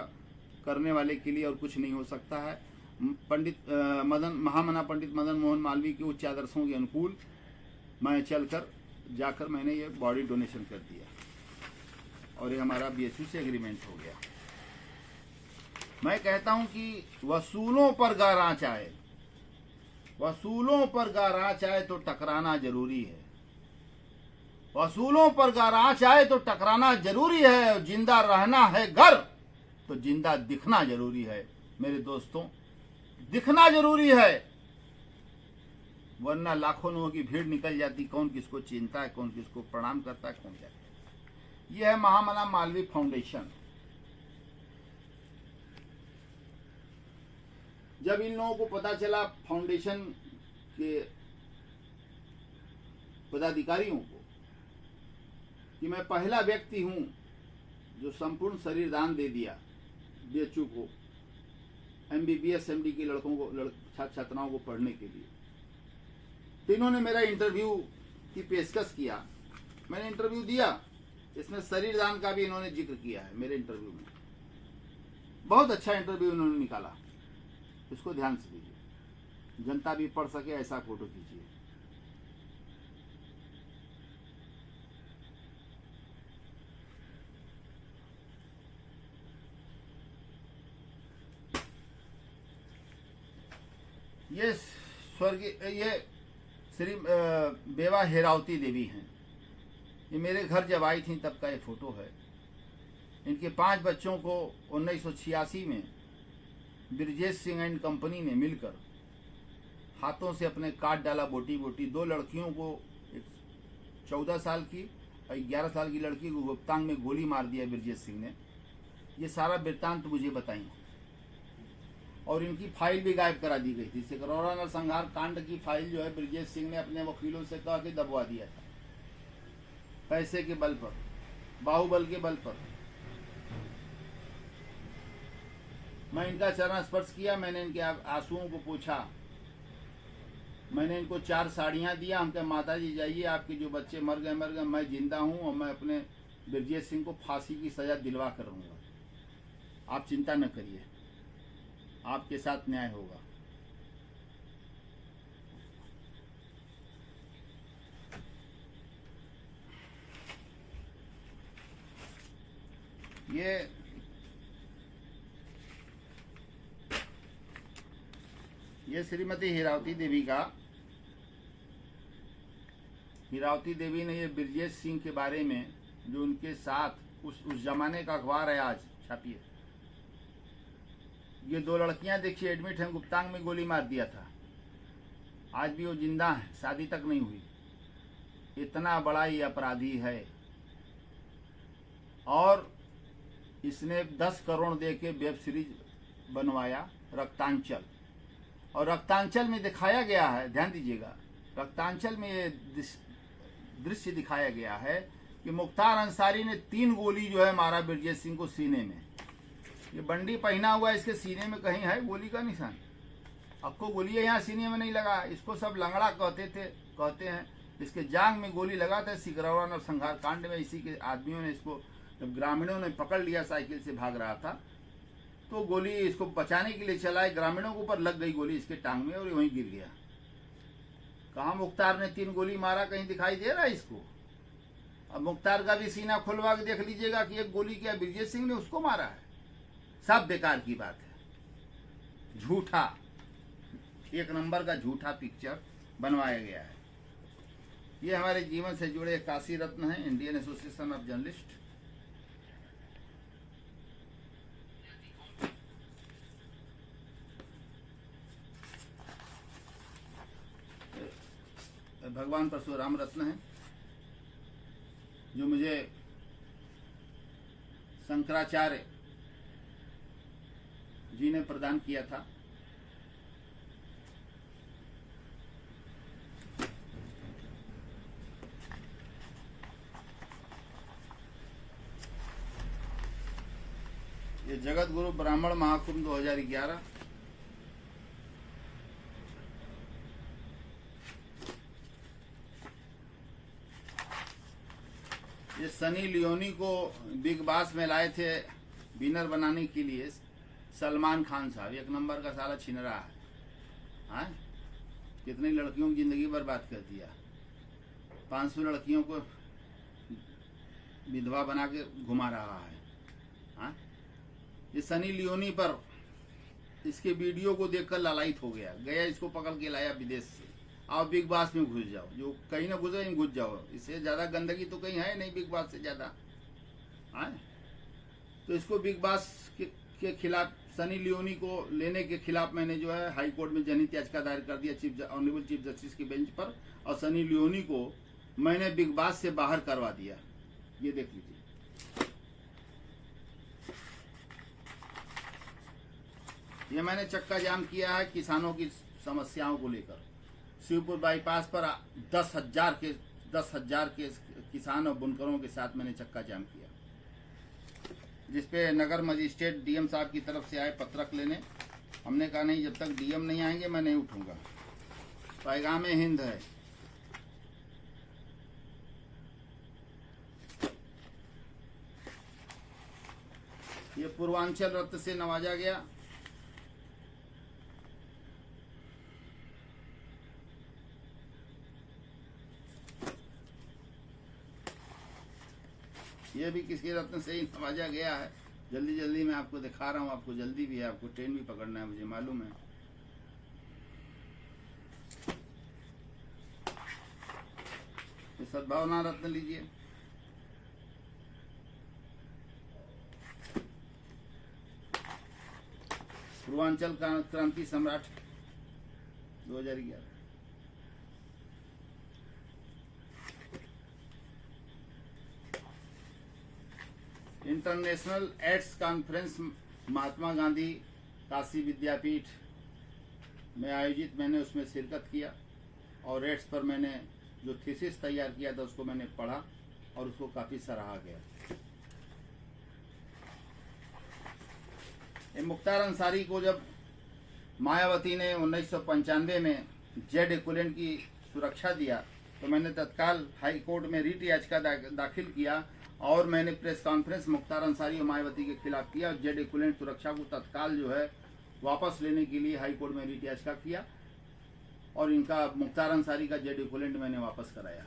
[SPEAKER 2] करने वाले के लिए और कुछ नहीं हो सकता है। महामना पंडित मदन मोहन मालवीय के उच्च आदर्शों के अनुकूल मैं जाकर मैंने ये बॉडी डोनेशन कर दिया और ये हमारा बीएचयू से एग्रीमेंट हो गया। मैं कहता हूं कि वसूलों पर गारांच आए, वसूलों पर गारांच आए तो टकराना जरूरी है, वसूलों पर गारांच आए तो टकराना जरूरी है। जिंदा रहना है घर तो जिंदा दिखना जरूरी है। मेरे दोस्तों, दिखना जरूरी है, वरना लाखों लोगों की भीड़ निकल जाती, कौन किसको चिंता है, कौन किसको प्रणाम करता है, कौन क्या है। यह है महामना मालवीय फाउंडेशन। जब इन लोगों को पता चला, फाउंडेशन के पदाधिकारियों को, कि मैं पहला व्यक्ति हूं जो संपूर्ण शरीर दान दे दिया बीएचयू को, एमबीबीएस एमडी के लड़कों को, छात्र छात्राओं को पढ़ने के लिए, तो इन्होंने मेरा इंटरव्यू की पेशकश किया। मैंने इंटरव्यू दिया, इसमें शरीर दान का भी इन्होंने जिक्र किया है मेरे इंटरव्यू में। बहुत अच्छा इंटरव्यू इन्होंने निकाला, इसको ध्यान से लीजिए, जनता भी पढ़ सके ऐसा फोटो खींचिए। ये श्री बेवा हेरावती देवी हैं। ये मेरे घर जब आई थी तब का ये फोटो है। इनके 5 बच्चों को 1986 में ब्रिजेश सिंह एंड कंपनी ने मिलकर हाथों से अपने काट डाला बोटी बोटी। 2 लड़कियों को, 14 साल की और 11 साल की लड़की को गुप्तांग में गोली मार दिया ब्रिजेश सिंह ने। ये सारा वृत्तांत मुझे बताइए। और इनकी फाइल भी गायब करा दी गई थी। सिकरौरा नरसंहार कांड की फाइल जो है ब्रिजेश सिंह ने अपने वकीलों से कह के दबवा दिया था, पैसे के बल पर, बाहुबल के बल पर। मैं इनका चरण स्पर्श किया, मैंने इनके आंसुओं को पूछा, मैंने इनको 4 साड़ियां दिया। हम कहे माता जी जाइए, आपके जो बच्चे मर गए, मैं जिंदा हूं और मैं अपने ब्रिजेश सिंह को फांसी की सजा दिलवा कर रहूंगा। आप चिंता न करिए, आपके साथ न्याय होगा। ये श्रीमती हीरावती देवी का, हीरावती देवी ने ये ब्रिजेश सिंह के बारे में जो उनके साथ उस जमाने का अखबार है, आज छापिए। ये 2 लड़कियां देखिए एडमिट हैं, गुप्तांग में गोली मार दिया था, आज भी वो जिंदा है, शादी तक नहीं हुई। इतना बड़ा ये अपराधी है और इसने 10 करोड़ दे के वेब सीरीज बनवाया रक्तांचल। और रक्तांचल में दिखाया गया है, ध्यान दीजिएगा, रक्तांचल में ये दृश्य दिखाया गया है कि मुख्तार अंसारी ने 3 गोली जो है मारा ब्रिजेश सिंह को सीने में। ये बंडी पहना हुआ, इसके सीने में कहीं है गोली का निशान? आपको गोली यहाँ सीने में नहीं लगा। इसको सब लंगड़ा कहते हैं। इसके जांग में गोली लगा था सिकरौरा नरसंहार कांड में। इसी के आदमियों ने इसको, जब ग्रामीणों ने पकड़ लिया, साइकिल से भाग रहा था, तो गोली इसको बचाने के लिए चलाए, ग्रामीणों के ऊपर लग गई गोली इसके टांग में और वहीं गिर गया। कहाँ मुख्तार ने 3 गोली मारा, कहीं दिखाई दे रहा है इसको? अब मुख्तार का भी सीना खुलवा के देख लीजिएगा कि एक गोली क्या ब्रिजेश सिंह ने उसको मारा है। सब बेकार की बात है, झूठा, 1 नंबर का झूठा पिक्चर बनवाया गया है। ये हमारे जीवन से जुड़े काशी रत्न हैं, इंडियन एसोसिएशन ऑफ जर्नलिस्ट। भगवान परशुराम रत्न है जो मुझे शंकराचार्य जी ने प्रदान किया था। ये जगत गुरु ब्राह्मण महाकुंभ 2011। ये सनी लियोनी को बिग बॉस में लाए थे विनर बनाने के लिए सलमान खान साहब। एक नंबर का साला छिनरा है। हाँ, कितनी लड़कियों की जिंदगी बर्बाद कर दिया। 500 लड़कियों को विधवा बना के घुमा रहा है। हाँ, ये सनी लियोनी पर इसके वीडियो को देखकर लालायित हो गया, इसको पकड़ के लाया विदेश से। आओ बिग बॉस में घुस जाओ, जो कहीं ना घुसे घुस जाओ, इससे ज़्यादा गंदगी तो कहीं है नहीं बिग बॉस से ज़्यादा। हाँ, तो इसको बिग बॉस के खिलाफ, सनी लियोनी को लेने के खिलाफ मैंने जो है हाई कोर्ट में जनहित याचिका दायर कर दिया ऑनरेबल चीफ जस्टिस की बेंच पर, और सनी लियोनी को मैंने बिग बॉस से बाहर करवा दिया। ये देख लीजिए। ये मैंने चक्का जाम किया है किसानों की समस्याओं को लेकर। शिवपुर बाईपास पर 10,000 के किसान और बुनकरों के साथ मैंने चक्का जाम किया, जिसपे नगर मजिस्ट्रेट डीएम साहब की तरफ से आए पत्रक लेने। हमने कहा नहीं, जब तक डीएम नहीं आएंगे मैं नहीं उठूंगा। पैगाम हिंद है। ये पूर्वांचल रत्न से नवाजा गया। ये भी किसी रत्न से ही नवाजा गया है। जल्दी जल्दी मैं आपको दिखा रहा हूँ। आपको जल्दी भी है, आपको ट्रेन भी पकड़ना है, मुझे मालूम है। तो सद्भावना रत्न लीजिए। पूर्वांचल क्रांति सम्राट 2011। International ads conference Mahatma Gandhi Kashi विद्यापीठ में आयोजित, मैंने उसमें शिरकत किया और एड्स पर मैंने जो थीसिस तैयार किया था उसको मैंने पढ़ा और उसको काफ़ी सराहा गया। मुख्तार अंसारी को जब मायावती ने 1995 में जेड इक्विवेलेंट की सुरक्षा दिया तो मैंने तत्काल हाई कोर्ट में रीट याचिका दाखिल किया और मैंने प्रेस कॉन्फ्रेंस मुख्तार अंसारी और मायावती के खिलाफ किया और जेड इक्विवेलेंट सुरक्षा को तत्काल जो है वापस लेने के लिए हाई कोर्ट में रीट याचिका किया और इनका मुख्तार अंसारी का जेड इक्विवेलेंट मैंने वापस कराया।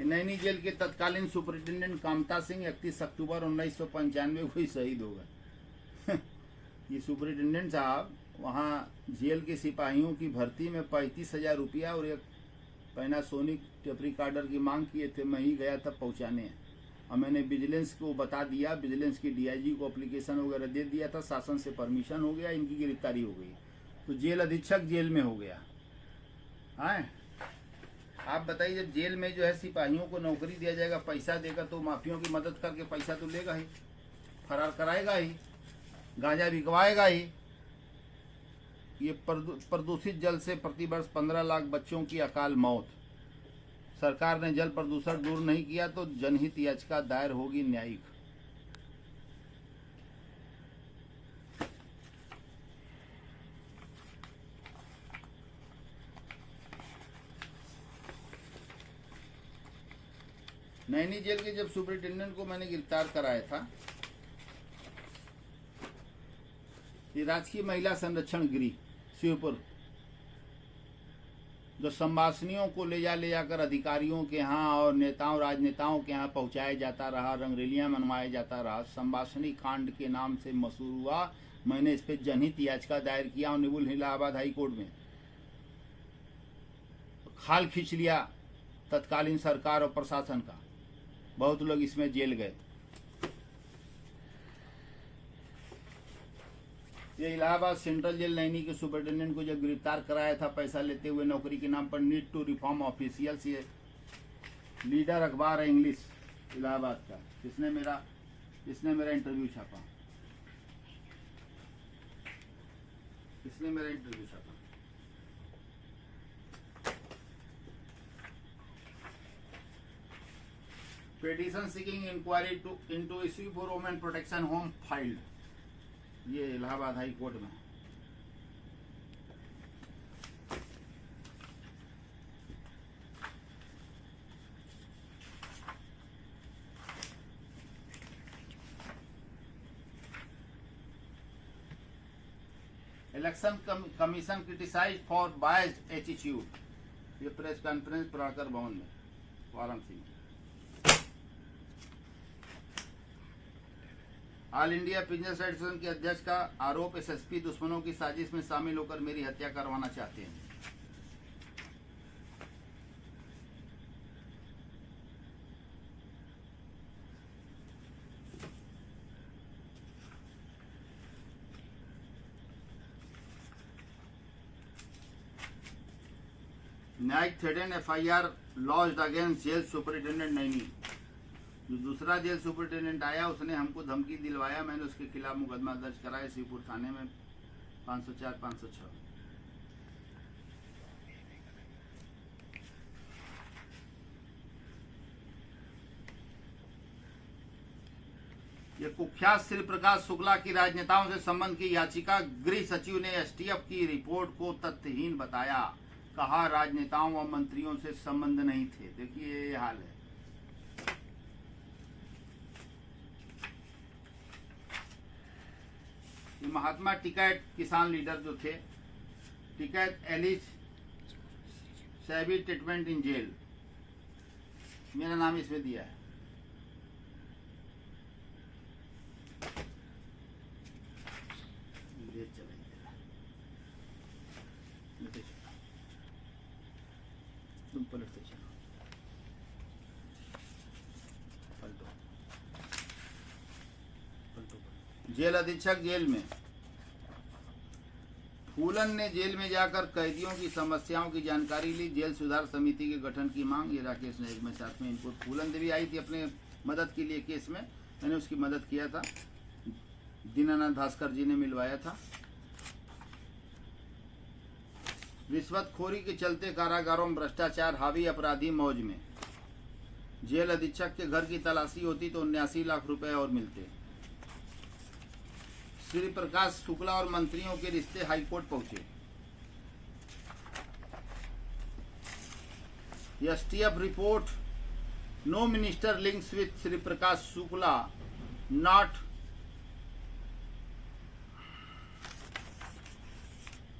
[SPEAKER 2] नैनी जेल के तत्कालीन सुपरिटेंडेंट कामता सिंह 31 अक्टूबर 1995 को ही शहीद हो गए। ये सुपरिटेंडेंट साहब वहाँ जेल के सिपाहियों की भर्ती में 35,000 रुपया और एक पैनासोनिक टेप रिकॉर्डर की मांग किए थे। मैं ही गया था पहुँचाने और मैंने विजिलेंस को बता दिया। विजिलेंस की डीआईजी को एप्लीकेशन वगैरह दे दिया था, शासन से परमिशन हो गया, इनकी गिरफ्तारी हो गई तो जेल अधीक्षक जेल में हो गया। हाँ, आप बताइए, जब जेल में जो है सिपाहियों को नौकरी दिया जाएगा, पैसा देगा तो माफियों की मदद करके पैसा तो लेगा ही, फरार कराएगा ही, गांजा बिकवाएगा ही। ये प्रदूषित जल से प्रतिवर्ष 15 लाख बच्चों की अकाल मौत। सरकार ने जल प्रदूषण दूर नहीं किया तो जनहित याचिका दायर होगी न्यायिक। नैनी जेल के जब सुपरिटेंडेंट को मैंने गिरफ्तार कराया था, ये राजकीय महिला संरक्षण गृह शिवपुर, जो संवासनियों को ले जाकर अधिकारियों के यहाँ और नेताओं राजनेताओं के यहाँ पहुँचाया जाता रहा, रंगरेलियाँ मनवाया जाता रहा, संवासनी कांड के नाम से मशहूर हुआ। मैंने इस पर जनहित याचिका दायर किया ऑनरेबल इलाहाबाद हाई कोर्ट में। खाल खींच लिया तत्कालीन सरकार और प्रशासन का, बहुत लोग इसमें जेल गए। ये इलाहाबाद सेंट्रल जेल नैनी के सुपरिटेंडेंट को जब गिरफ्तार कराया था पैसा लेते हुए नौकरी के नाम पर, नीड टू रिफॉर्म ऑफिशियल्स, ये लीडर अखबार है इंग्लिश इलाहाबाद का, इसने मेरा इंटरव्यू छापा। Petition seeking inquiry into issue for women protection home filed, ये इलाहाबाद हाई कोर्ट में। Election commission criticize for biased attitude. ये प्रेस कॉन्फ्रेंस प्रभाकर भवन में वाराणसी में। ऑल इंडिया बिजनेस एसोसिएशन के अध्यक्ष का आरोप, एसएसपी दुश्मनों की साजिश में शामिल होकर मेरी हत्या करवाना चाहते हैं। न्यायिक threaten FIR launched against jail superintendent Naini. जो दूसरा जेल सुपरिटेंडेंट आया उसने हमको धमकी दिलवाया, मैंने उसके खिलाफ मुकदमा दर्ज कराया शिवपुर थाने में 504 506। ये कुख्यात श्री प्रकाश शुक्ला की राजनेताओं से संबंध की याचिका, गृह सचिव ने एसटीएफ की रिपोर्ट को तथ्यहीन बताया। कहा राजनेताओं व मंत्रियों से संबंध नहीं थे। देखिए ये हाल है। ये महात्मा टिकैत किसान लीडर जो थे, टिकैत एलिस सैवी ट्रीटमेंट इन जेल, मेरा नाम इसमें दिया है। तुम पलटते चलो, पलटो पलटो। जेल अधीक्षक जेल में। फूलन ने जेल में जाकर कैदियों की समस्याओं की जानकारी ली, जेल सुधार समिति के गठन की मांग। ये राकेश नाइक में साथ में इनको फूलन देवी आई थी अपने मदद के लिए केस में, मैंने उसकी मदद किया था। दीनानाथ भास्कर जी ने मिलवाया था। रिश्वतखोरी के चलते कारागारों में भ्रष्टाचार हावी, अपराधी मौज में। जेल अधीक्षक के घर की तलाशी होती तो 79 लाख रुपए और मिलते। श्री प्रकाश शुक्ला और मंत्रियों के रिश्ते हाईकोर्ट पहुंचे। STF report, no minister links with Shri Prakash Shukla, not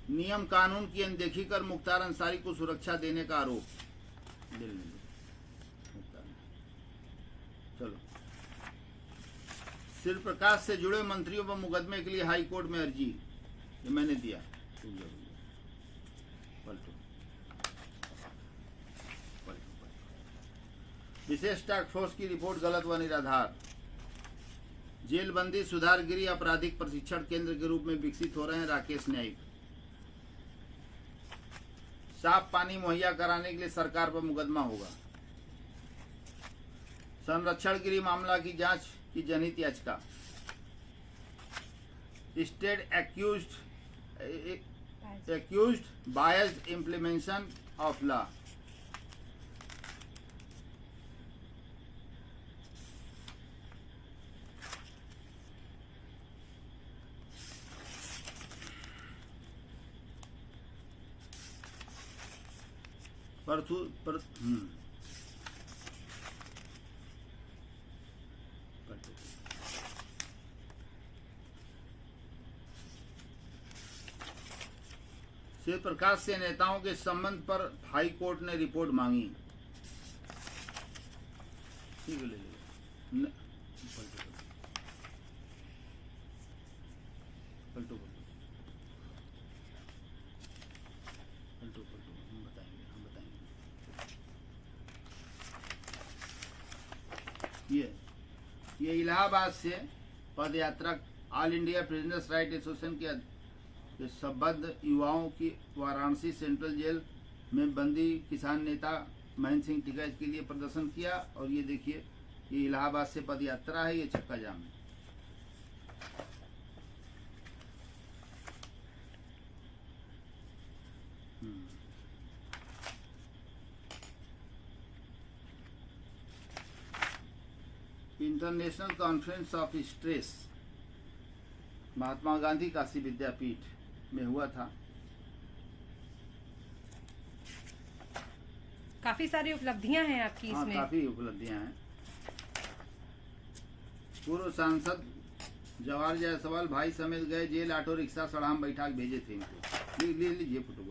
[SPEAKER 2] नियम कानून की अनदेखी कर मुख्तार अंसारी को सुरक्षा देने का आरोप। चलो, श्री प्रकाश से जुड़े मंत्रियों पर मुकदमे के लिए हाई कोर्ट में अर्जी, ये मैंने दिया। पलटो विशेष टास्क फोर्स की रिपोर्ट गलत व निराधार। जेलबंदी सुधारगिरी आपराधिक प्रशिक्षण केंद्र के रूप में विकसित हो रहे हैं राकेश नाइक। साफ पानी मुहैया कराने के लिए सरकार पर मुकदमा होगा। संरक्षण गिरी मामला की जांच की जनहित याचिका। State accused biased implementation of law. Shri Prakash से नेताओं के संबंध पर हाई कोर्ट ने रिपोर्ट मांगी। ठीक है, ले लो। पलटो हम बताएंगे। ये इलाहाबाद से पद यात्रा all India business right association के संबद्ध युवाओं की वाराणसी सेंट्रल जेल में बंदी किसान नेता महेंद्र सिंह टिकैत के लिए प्रदर्शन किया। और ये देखिए, ये इलाहाबाद से पद यात्रा है, ये चक्का जाम है। International conference of stress Mahatma Gandhi Kashi विद्यापीठ में हुआ था।
[SPEAKER 1] काफी सारी उपलब्धियां हैं आपकी इसमें।
[SPEAKER 2] काफी उपलब्धियां हैं। पूर्व सांसद जवाहर जायसवाल भाई समेत गए जेल, ऑटो रिक्शा सड़ाम बैठा के भेजे थे इनको। ले लीजिए फोटो,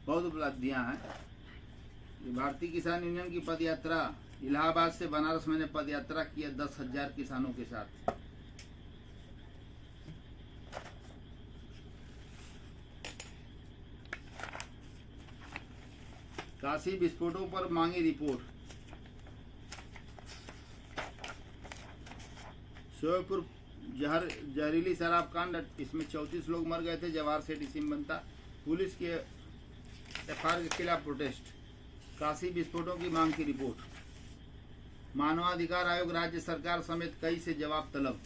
[SPEAKER 2] बहुत उपलब्धियां हैं। ये भारतीय किसान यूनियन की पद यात्रा, इलाहाबाद से बनारस मैंने पद यात्रा किया 10,000 किसानों के साथ। काशी विस्फोटों पर मांगी रिपोर्ट। शोएपुर जहरीली शराब कांड, इसमें 34 लोग मर गए थे। जवाहर से डीसी बनता, पुलिस के एफआईआर के खिलाफ प्रोटेस्ट। काशी विस्फोटों की मांग की रिपोर्ट। मानवाधिकार आयोग राज्य सरकार समेत कई से जवाब तलब।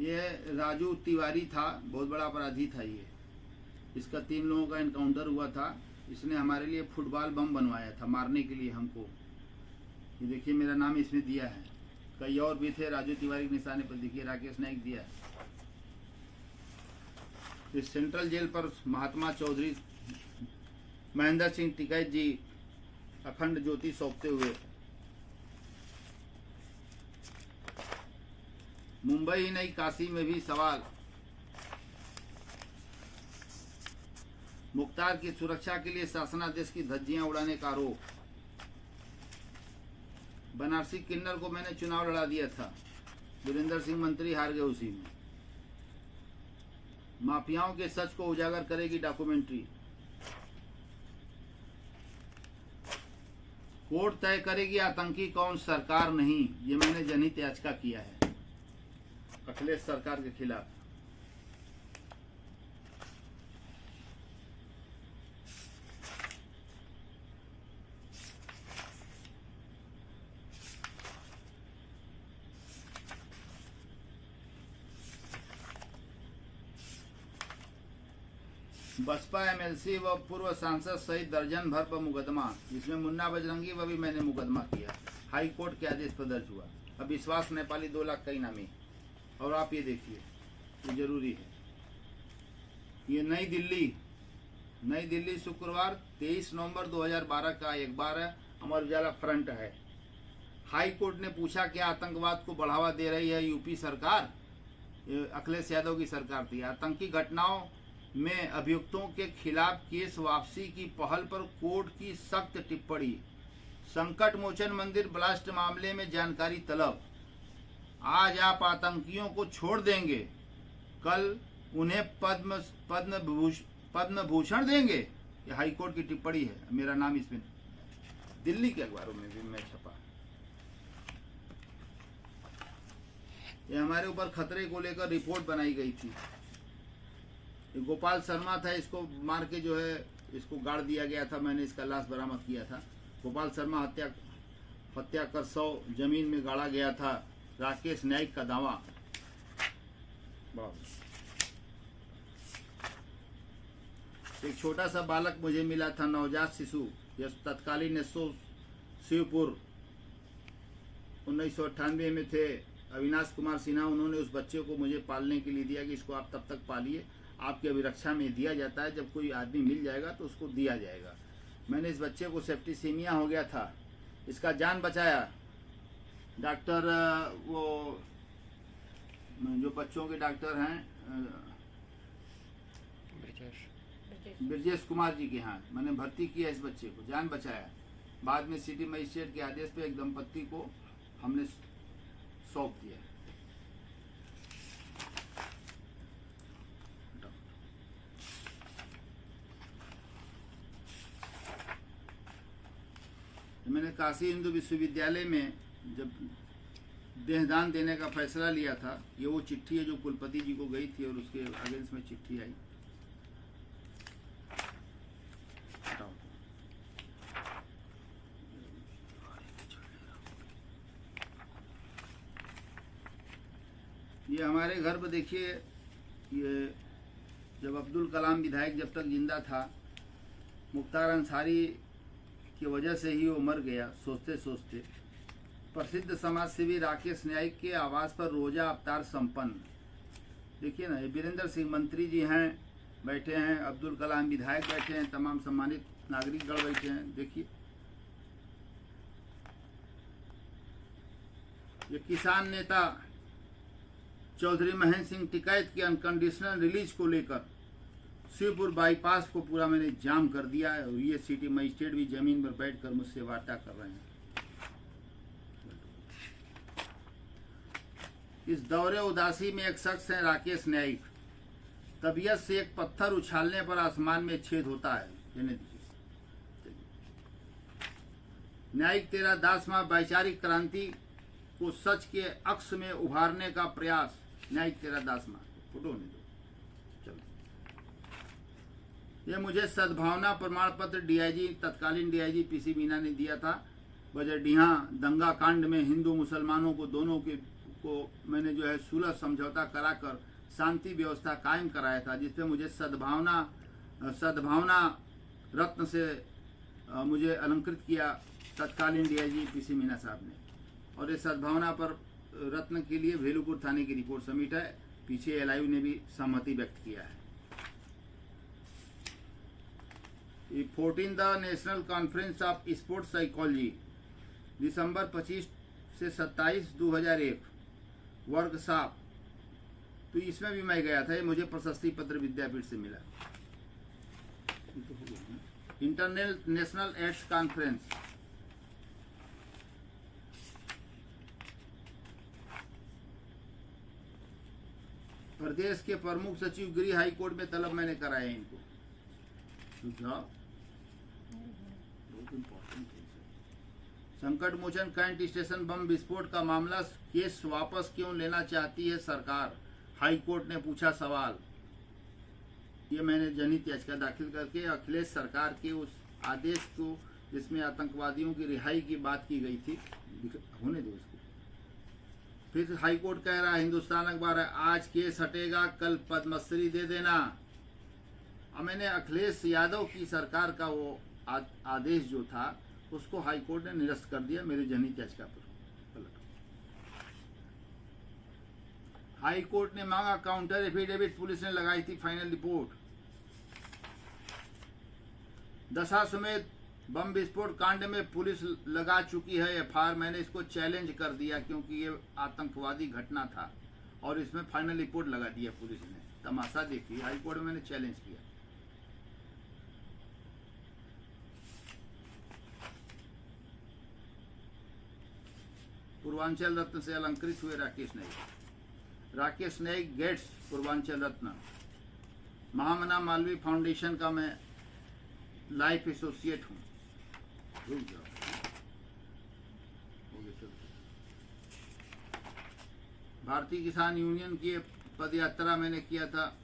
[SPEAKER 2] ये राजू तिवारी था, बहुत बड़ा अपराधी था ये। इसका 3 लोगों का एनकाउंटर हुआ था। इसने हमारे लिए फुटबॉल बम बनवाया था मारने के लिए हमको। ये देखिए मेरा नाम इसमें दिया है। कई और भी थे राजू तिवारी के निशाने पर, देखिए राकेश नाइक दिया है। इस सेंट्रल जेल पर महात्मा चौधरी महेंद्र सिंह टिकैत जी अखंड ज्योति सौंपते हुए। मुंबई ही नहीं, काशी में भी सवाल। मुख्तार की सुरक्षा के लिए शासनादेश की धज्जियां उड़ाने का आरोप। बनारसी किन्नर को मैंने चुनाव लड़ा दिया था, वीरेंद्र सिंह मंत्री हार गए उसी में। माफियाओं के सच को उजागर करेगी डॉक्यूमेंट्री। कोर्ट तय करेगी आतंकी कौन, सरकार नहीं। ये मैंने जनहित याचिका किया है अखिलेश सरकार के खिलाफ। बसपा एमएलसी व पूर्व सांसद सहित दर्जन भर पर मुकदमा। जिसमें मुन्ना बजरंगी व भी मैंने मुकदमा किया। हाई कोर्ट के आदेश पर दर्ज हुआ। अब विश्वास नेपाली 2 लाख का इनामी। और आप ये देखिए, ये जरूरी है। ये नई दिल्ली शुक्रवार 23 नवंबर 2012 का अखबार है, अमर उजाला फ्रंट है। हाई कोर्ट ने पूछा क्या आतंकवाद को बढ़ावा दे रही है यूपी सरकार। ये अखिलेश यादव की सरकार थी। आतंकी घटनाओं में अभियुक्तों के खिलाफ केस वापसी की पहल पर कोर्ट की सख्त टिप्पणी। संकट मोचन मंदिर ब्लास्ट मामले में जानकारी तलब। आज आप आतंकियों को छोड़ देंगे, कल उन्हें पद्म भूषण देंगे। ये हाई कोर्ट की टिप्पणी है, मेरा नाम इसमें दिल्ली के अखबारों में भी मैं छपा। ये हमारे ऊपर खतरे को लेकर रिपोर्ट बनाई गई थी। गोपाल शर्मा था, इसको मार के जो है इसको गाड़ दिया गया था। मैंने इसका लाश बरामद किया था। गोपाल शर्मा हत्या कर 100 जमीन में गाड़ा गया था। राकेश नाइक का दावा। एक छोटा सा बालक मुझे मिला था, नवजात शिशु। यह तत्कालीन एसओ शिवपुर 1998 में थे अविनाश कुमार सिन्हा। उन्होंने उस बच्चे को मुझे पालने के लिए दिया कि इसको आप तब तक पालिए, आपकी अभिरक्षा में दिया जाता है, जब कोई आदमी मिल जाएगा तो उसको दिया जाएगा। मैंने इस बच्चे को सेप्टिसीमिया हो गया था, इसका जान बचाया। डॉक्टर वो जो बच्चों के डॉक्टर हैं ब्रजेश कुमार जी के यहाँ मैंने भर्ती किया इस बच्चे को, जान बचाया। बाद में सिटी मजिस्ट्रेट के आदेश पे एक दंपत्ति को हमने सौंप दिया। मैंने काशी हिंदू विश्वविद्यालय में जब देहदान देने का फैसला लिया था, ये वो चिट्ठी है जो कुलपति जी को गई थी और उसके अगेंस्ट में चिट्ठी आई। ये हमारे घर पर देखिए, ये जब अब्दुल कलाम विधायक जब तक जिंदा था, मुख्तार अंसारी की वजह से ही वो मर गया सोचते सोचते। प्रसिद्ध समाज सेवी राकेश नाइक के आवास पर रोजा अवतार संपन्न। देखिए ना, ये वीरेंद्र सिंह मंत्री जी हैं बैठे हैं, अब्दुल कलाम विधायक बैठे हैं, तमाम सम्मानित नागरिकगण बैठे हैं। देखिए कि किसान नेता चौधरी महेंद्र सिंह टिकैत की अनकंडीशनल रिलीज को लेकर शिवपुर बाईपास को पूरा मैंने जाम कर दिया है और ये सिटी मजिस्ट्रेट भी जमीन पर बैठकर मुझसे वार्ता कर रहे हैं। इस दौरे उदासी में एक शख्स है राकेश न्यायिक। तबीयत से एक पत्थर उछालने पर आसमान में छेद होता है। न्यायिक तेरा दासवां वैचारिक क्रांति को सच के अक्स में उभारने का प्रयास। न्यायिक तेरा दासवां फोटो में दो। चलो, ये मुझे सद्भावना प्रमाण पत्र डीआईजी तत्कालीन डीआईजी पीसी मीना ने दिया था। बजरडीहा दंगा कांड में हिंदू मुसलमानों को दोनों को मैंने जो है सुलह समझौता कराकर शांति व्यवस्था कायम कराया था, जिसपे मुझे सद्भावना रत्न से मुझे अलंकृत किया तत्कालीन डीआईजी पीसी मीना साहब ने। और इस सद्भावना पर रत्न के लिए भेलूपुर थाने की रिपोर्ट सबमिट है। पीछे एलआईयू ने भी सहमति व्यक्त किया है। 14 national conference of sports psychology दिसंबर 25 से 27 2001 वर्कशॉप, तो इसमें भी मैं गया था। ये मुझे प्रशस्ति पत्र विद्यापीठ से मिला। इंटरनेशनल एड्स कॉन्फ्रेंस, प्रदेश के प्रमुख सचिव गृह हाई कोर्ट में तलब मैंने कराया है इनको। संकट मोचन कैंट स्टेशन बम विस्फोट का मामला, केस वापस क्यों लेना चाहती है सरकार? हाई कोर्ट ने पूछा सवाल। ये मैंने जनहित याचिका दाखिल करके अखिलेश सरकार के उस आदेश को जिसमें आतंकवादियों की रिहाई की बात की गई थी, होने दो इसको। फिर हाई कोर्ट कह रहा है, हिंदुस्तान अखबार है, आज केस हटेगा कल पद्मश्री दे देना। अब मैंने अखिलेश यादव की सरकार का वो आदेश जो था उसको हाई कोर्ट ने निरस्त कर दिया मेरे जनहित याचिका पर। हाई कोर्ट ने मांगा काउंटर एफिडेविट, पुलिस ने लगाई थी फाइनल रिपोर्ट। दशाश्वमेध बम विस्फोट कांड में पुलिस लगा चुकी है एफआईआर। मैंने इसको चैलेंज कर दिया क्योंकि ये आतंकवादी घटना था और इसमें फाइनल रिपोर्ट लगा दिया पुलिस ने। तमाशा देखिए, हाई कोर्ट में मैंने चैलेंज किया। पूर्वांचल रत्न से अलंकृत हुए राकेश नाइक। राकेश नाइक गेट्स पूर्वांचल रत्न। महामना मालवीय फाउंडेशन का मैं लाइफ एसोसिएट हूँ। रुक जाओ, भारतीय किसान यूनियन की पद यात्रा मैंने किया था।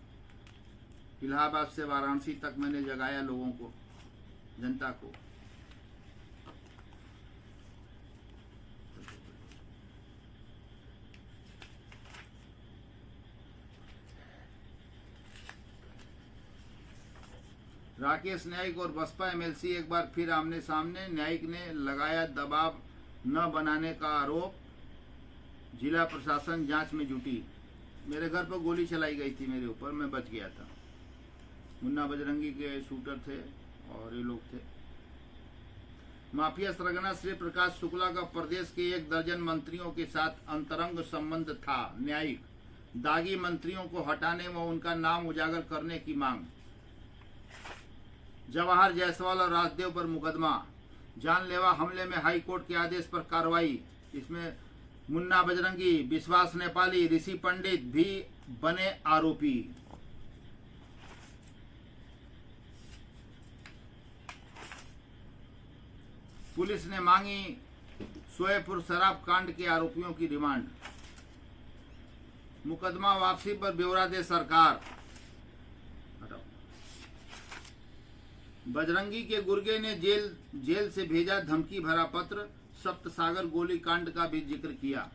[SPEAKER 2] इलाहाबाद से वाराणसी तक मैंने जगाया लोगों को, जनता को। राकेश न्यायिक और बसपा एमएलसी एक बार फिर आमने सामने। न्यायिक ने लगाया दबाव न बनाने का आरोप। जिला प्रशासन जांच में जुटी। मेरे घर पर गोली चलाई गई थी मेरे ऊपर, मैं बच गया था। मुन्ना बजरंगी के शूटर थे और ये लोग थे। माफिया सरगना श्री प्रकाश शुक्ला का प्रदेश के 1 दर्जन मंत्रियों के साथ अंतरंग संबंध था। न्यायिक दागी मंत्रियों को हटाने व उनका नाम उजागर करने की मांग। जवाहर जायसवाल और राजदेव पर मुकदमा। जानलेवा हमले में हाई कोर्ट के आदेश पर कार्रवाई। इसमें मुन्ना बजरंगी, विश्वास नेपाली, ऋषि पंडित भी बने आरोपी। पुलिस ने मांगी सोएपुर शराब कांड के आरोपियों की रिमांड। मुकदमा वापसी पर ब्यौरा दे सरकार। बजरंगी के गुर्गे ने जेल से भेजा धमकी भरा पत्र। सप्तसागर गोली कांड का भी जिक्र किया।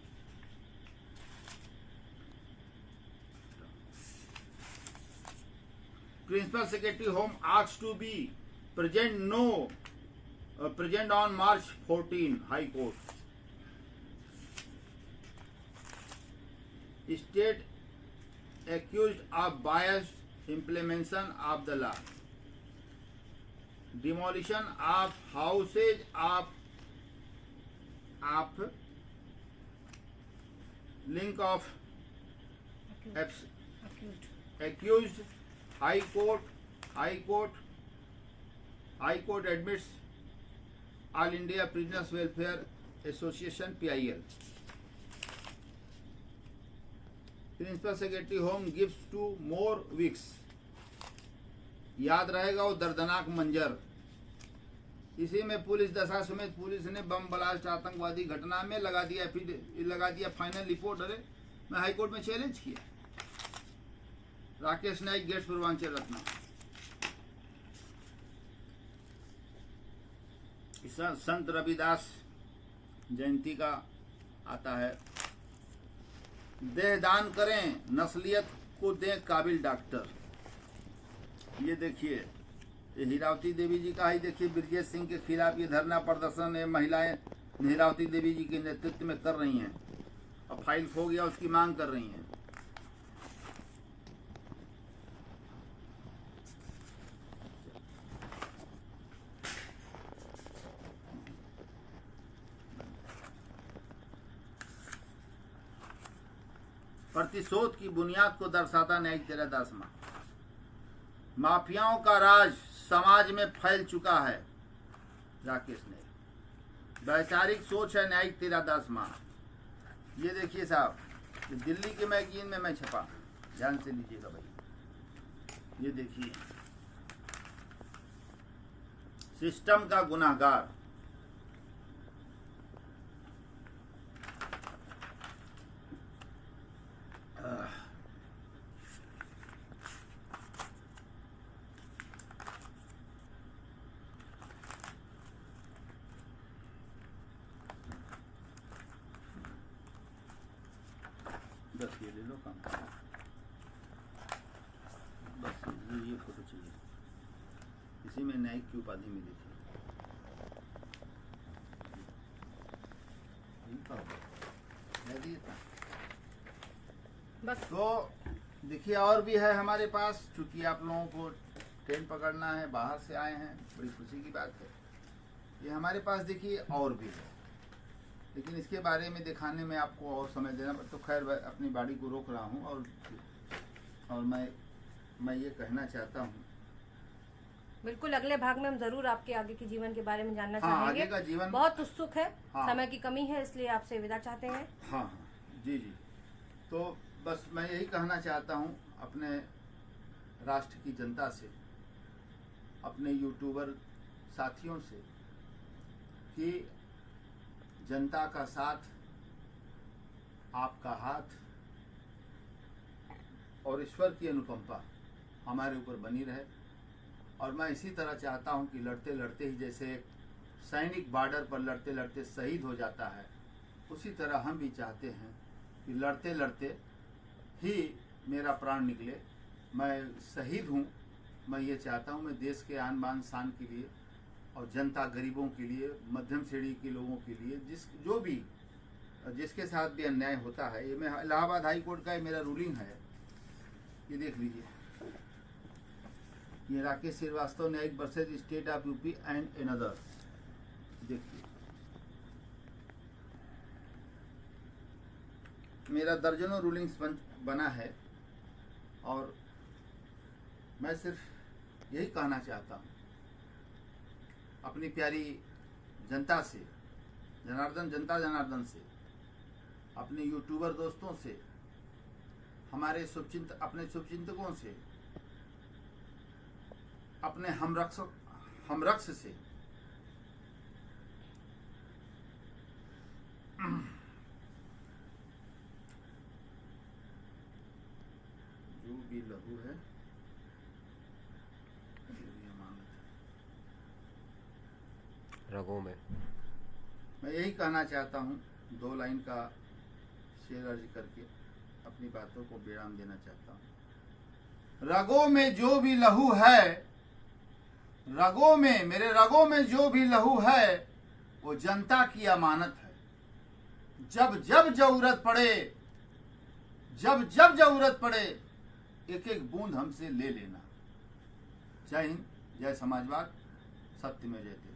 [SPEAKER 2] Principal secretary home asked to be present on March 14 high court. State accused of biased implementation of the law. Demolition of houses of link of accused. High Court admits All India Prisoners Welfare Association PIL. Principal secretary home gives 2 more weeks. याद रहेगा वो दर्दनाक मंजर। इसी में police दशा समेत police ने बम ब्लास्ट आतंकवादी घटना में लगा दिया फाइनल रिपोर्ट। अरे मैं हाईकोर्ट में चैलेंज किया। राकेश नाइक गेट्स पूर्वांचल रत्न। संत रविदास जयंती का आता है। देहदान करें, नस्लियत को दें काबिल डॉक्टर। ये देखिए, ये हीरावती देवी जी का ही देखिए, ब्रजेश सिंह के खिलाफ ये धरना प्रदर्शन ये महिलाएं हीरावती देवी जी के नेतृत्व में कर रही हैं। अब फाइल खो गया, उसकी मांग कर रही हैं। प्रतिशोध की बुनियाद को दर्शाता न्यायिक 13वां। माफियाओं का राज समाज में फैल चुका है। राकेश ने वैचारिक सोच है न्यायिक 13वां। ये देखिए साहब, दिल्ली के मैगजीन में मैं छपा, ध्यान से लीजिएगा भाई। ये देखिए, सिस्टम का गुनाहगार। बस ये ले लो काम। बस ये फोटो चाहिए। इसी में न्यायिक की उपाधि मिली थी।
[SPEAKER 1] बस
[SPEAKER 2] तो देखिए, और भी है हमारे पास। चूंकि आप लोगों को ट्रेन पकड़ना है, बाहर से आए हैं, बड़ी खुशी की बात है। ये हमारे पास देखिए और भी है, लेकिन इसके बारे में दिखाने में आपको और समय देना। तो खैर अपनी बाड़ी को रोक रहा हूँ। और मैं ये कहना चाहता हूँ,
[SPEAKER 1] बिल्कुल अगले भाग में हम जरूर आपके आगे के जीवन के बारे में जानना
[SPEAKER 2] हाँ,
[SPEAKER 1] चाहेंगे।
[SPEAKER 2] आगे का जीवन
[SPEAKER 1] बहुत उत्सुक है।
[SPEAKER 2] हाँ,
[SPEAKER 1] समय की कमी है, इसलिए आपसे विदा चाहते हैं।
[SPEAKER 2] हाँ जी। तो बस मैं यही कहना चाहता हूँ अपने राष्ट्र की जनता से, अपने यूट्यूबर साथियों से, कि जनता का साथ, आपका हाथ और ईश्वर की अनुकंपा हमारे ऊपर बनी रहे। और मैं इसी तरह चाहता हूं कि लड़ते लड़ते ही जैसे एक सैनिक बॉर्डर पर लड़ते लड़ते शहीद हो जाता है, उसी तरह हम भी चाहते हैं कि लड़ते लड़ते ही मेरा प्राण निकले। मैं शहीद हूं। मैं ये चाहता हूं, मैं देश के आन बान शान के लिए और जनता गरीबों के लिए, मध्यम श्रेणी के लोगों के लिए, जिसके साथ भी अन्याय होता है। ये मैं इलाहाबाद हाई कोर्ट का ये मेरा रूलिंग है। ये देख लीजिए, ये राकेश श्रीवास्तव न्यायिक versus state of UP and another. देखिए, मेरा दर्जनों रूलिंग्स बना है। और मैं सिर्फ यही कहना चाहता हूँ अपनी प्यारी जनता से, जनता जनार्दन से, अपने यूट्यूबर दोस्तों से, हमारे अपने शुभचिंतकों से, अपने हमरक्ष से, जो भी लहू है, जो भी अमानत है,
[SPEAKER 3] रगों में।
[SPEAKER 2] मैं यही कहना चाहता हूँ, 2 लाइन का शेर अर्ज करके अपनी बातों को विराम देना चाहता हूँ। रगों में जो भी लहू है, रगों में, मेरे रगों में जो भी लहू है, वो जनता की अमानत है। जब जब जरूरत पड़े, एक एक बूंद हमसे ले लेना। जय हिंद, जय समाजवाद, सत्य में जयते।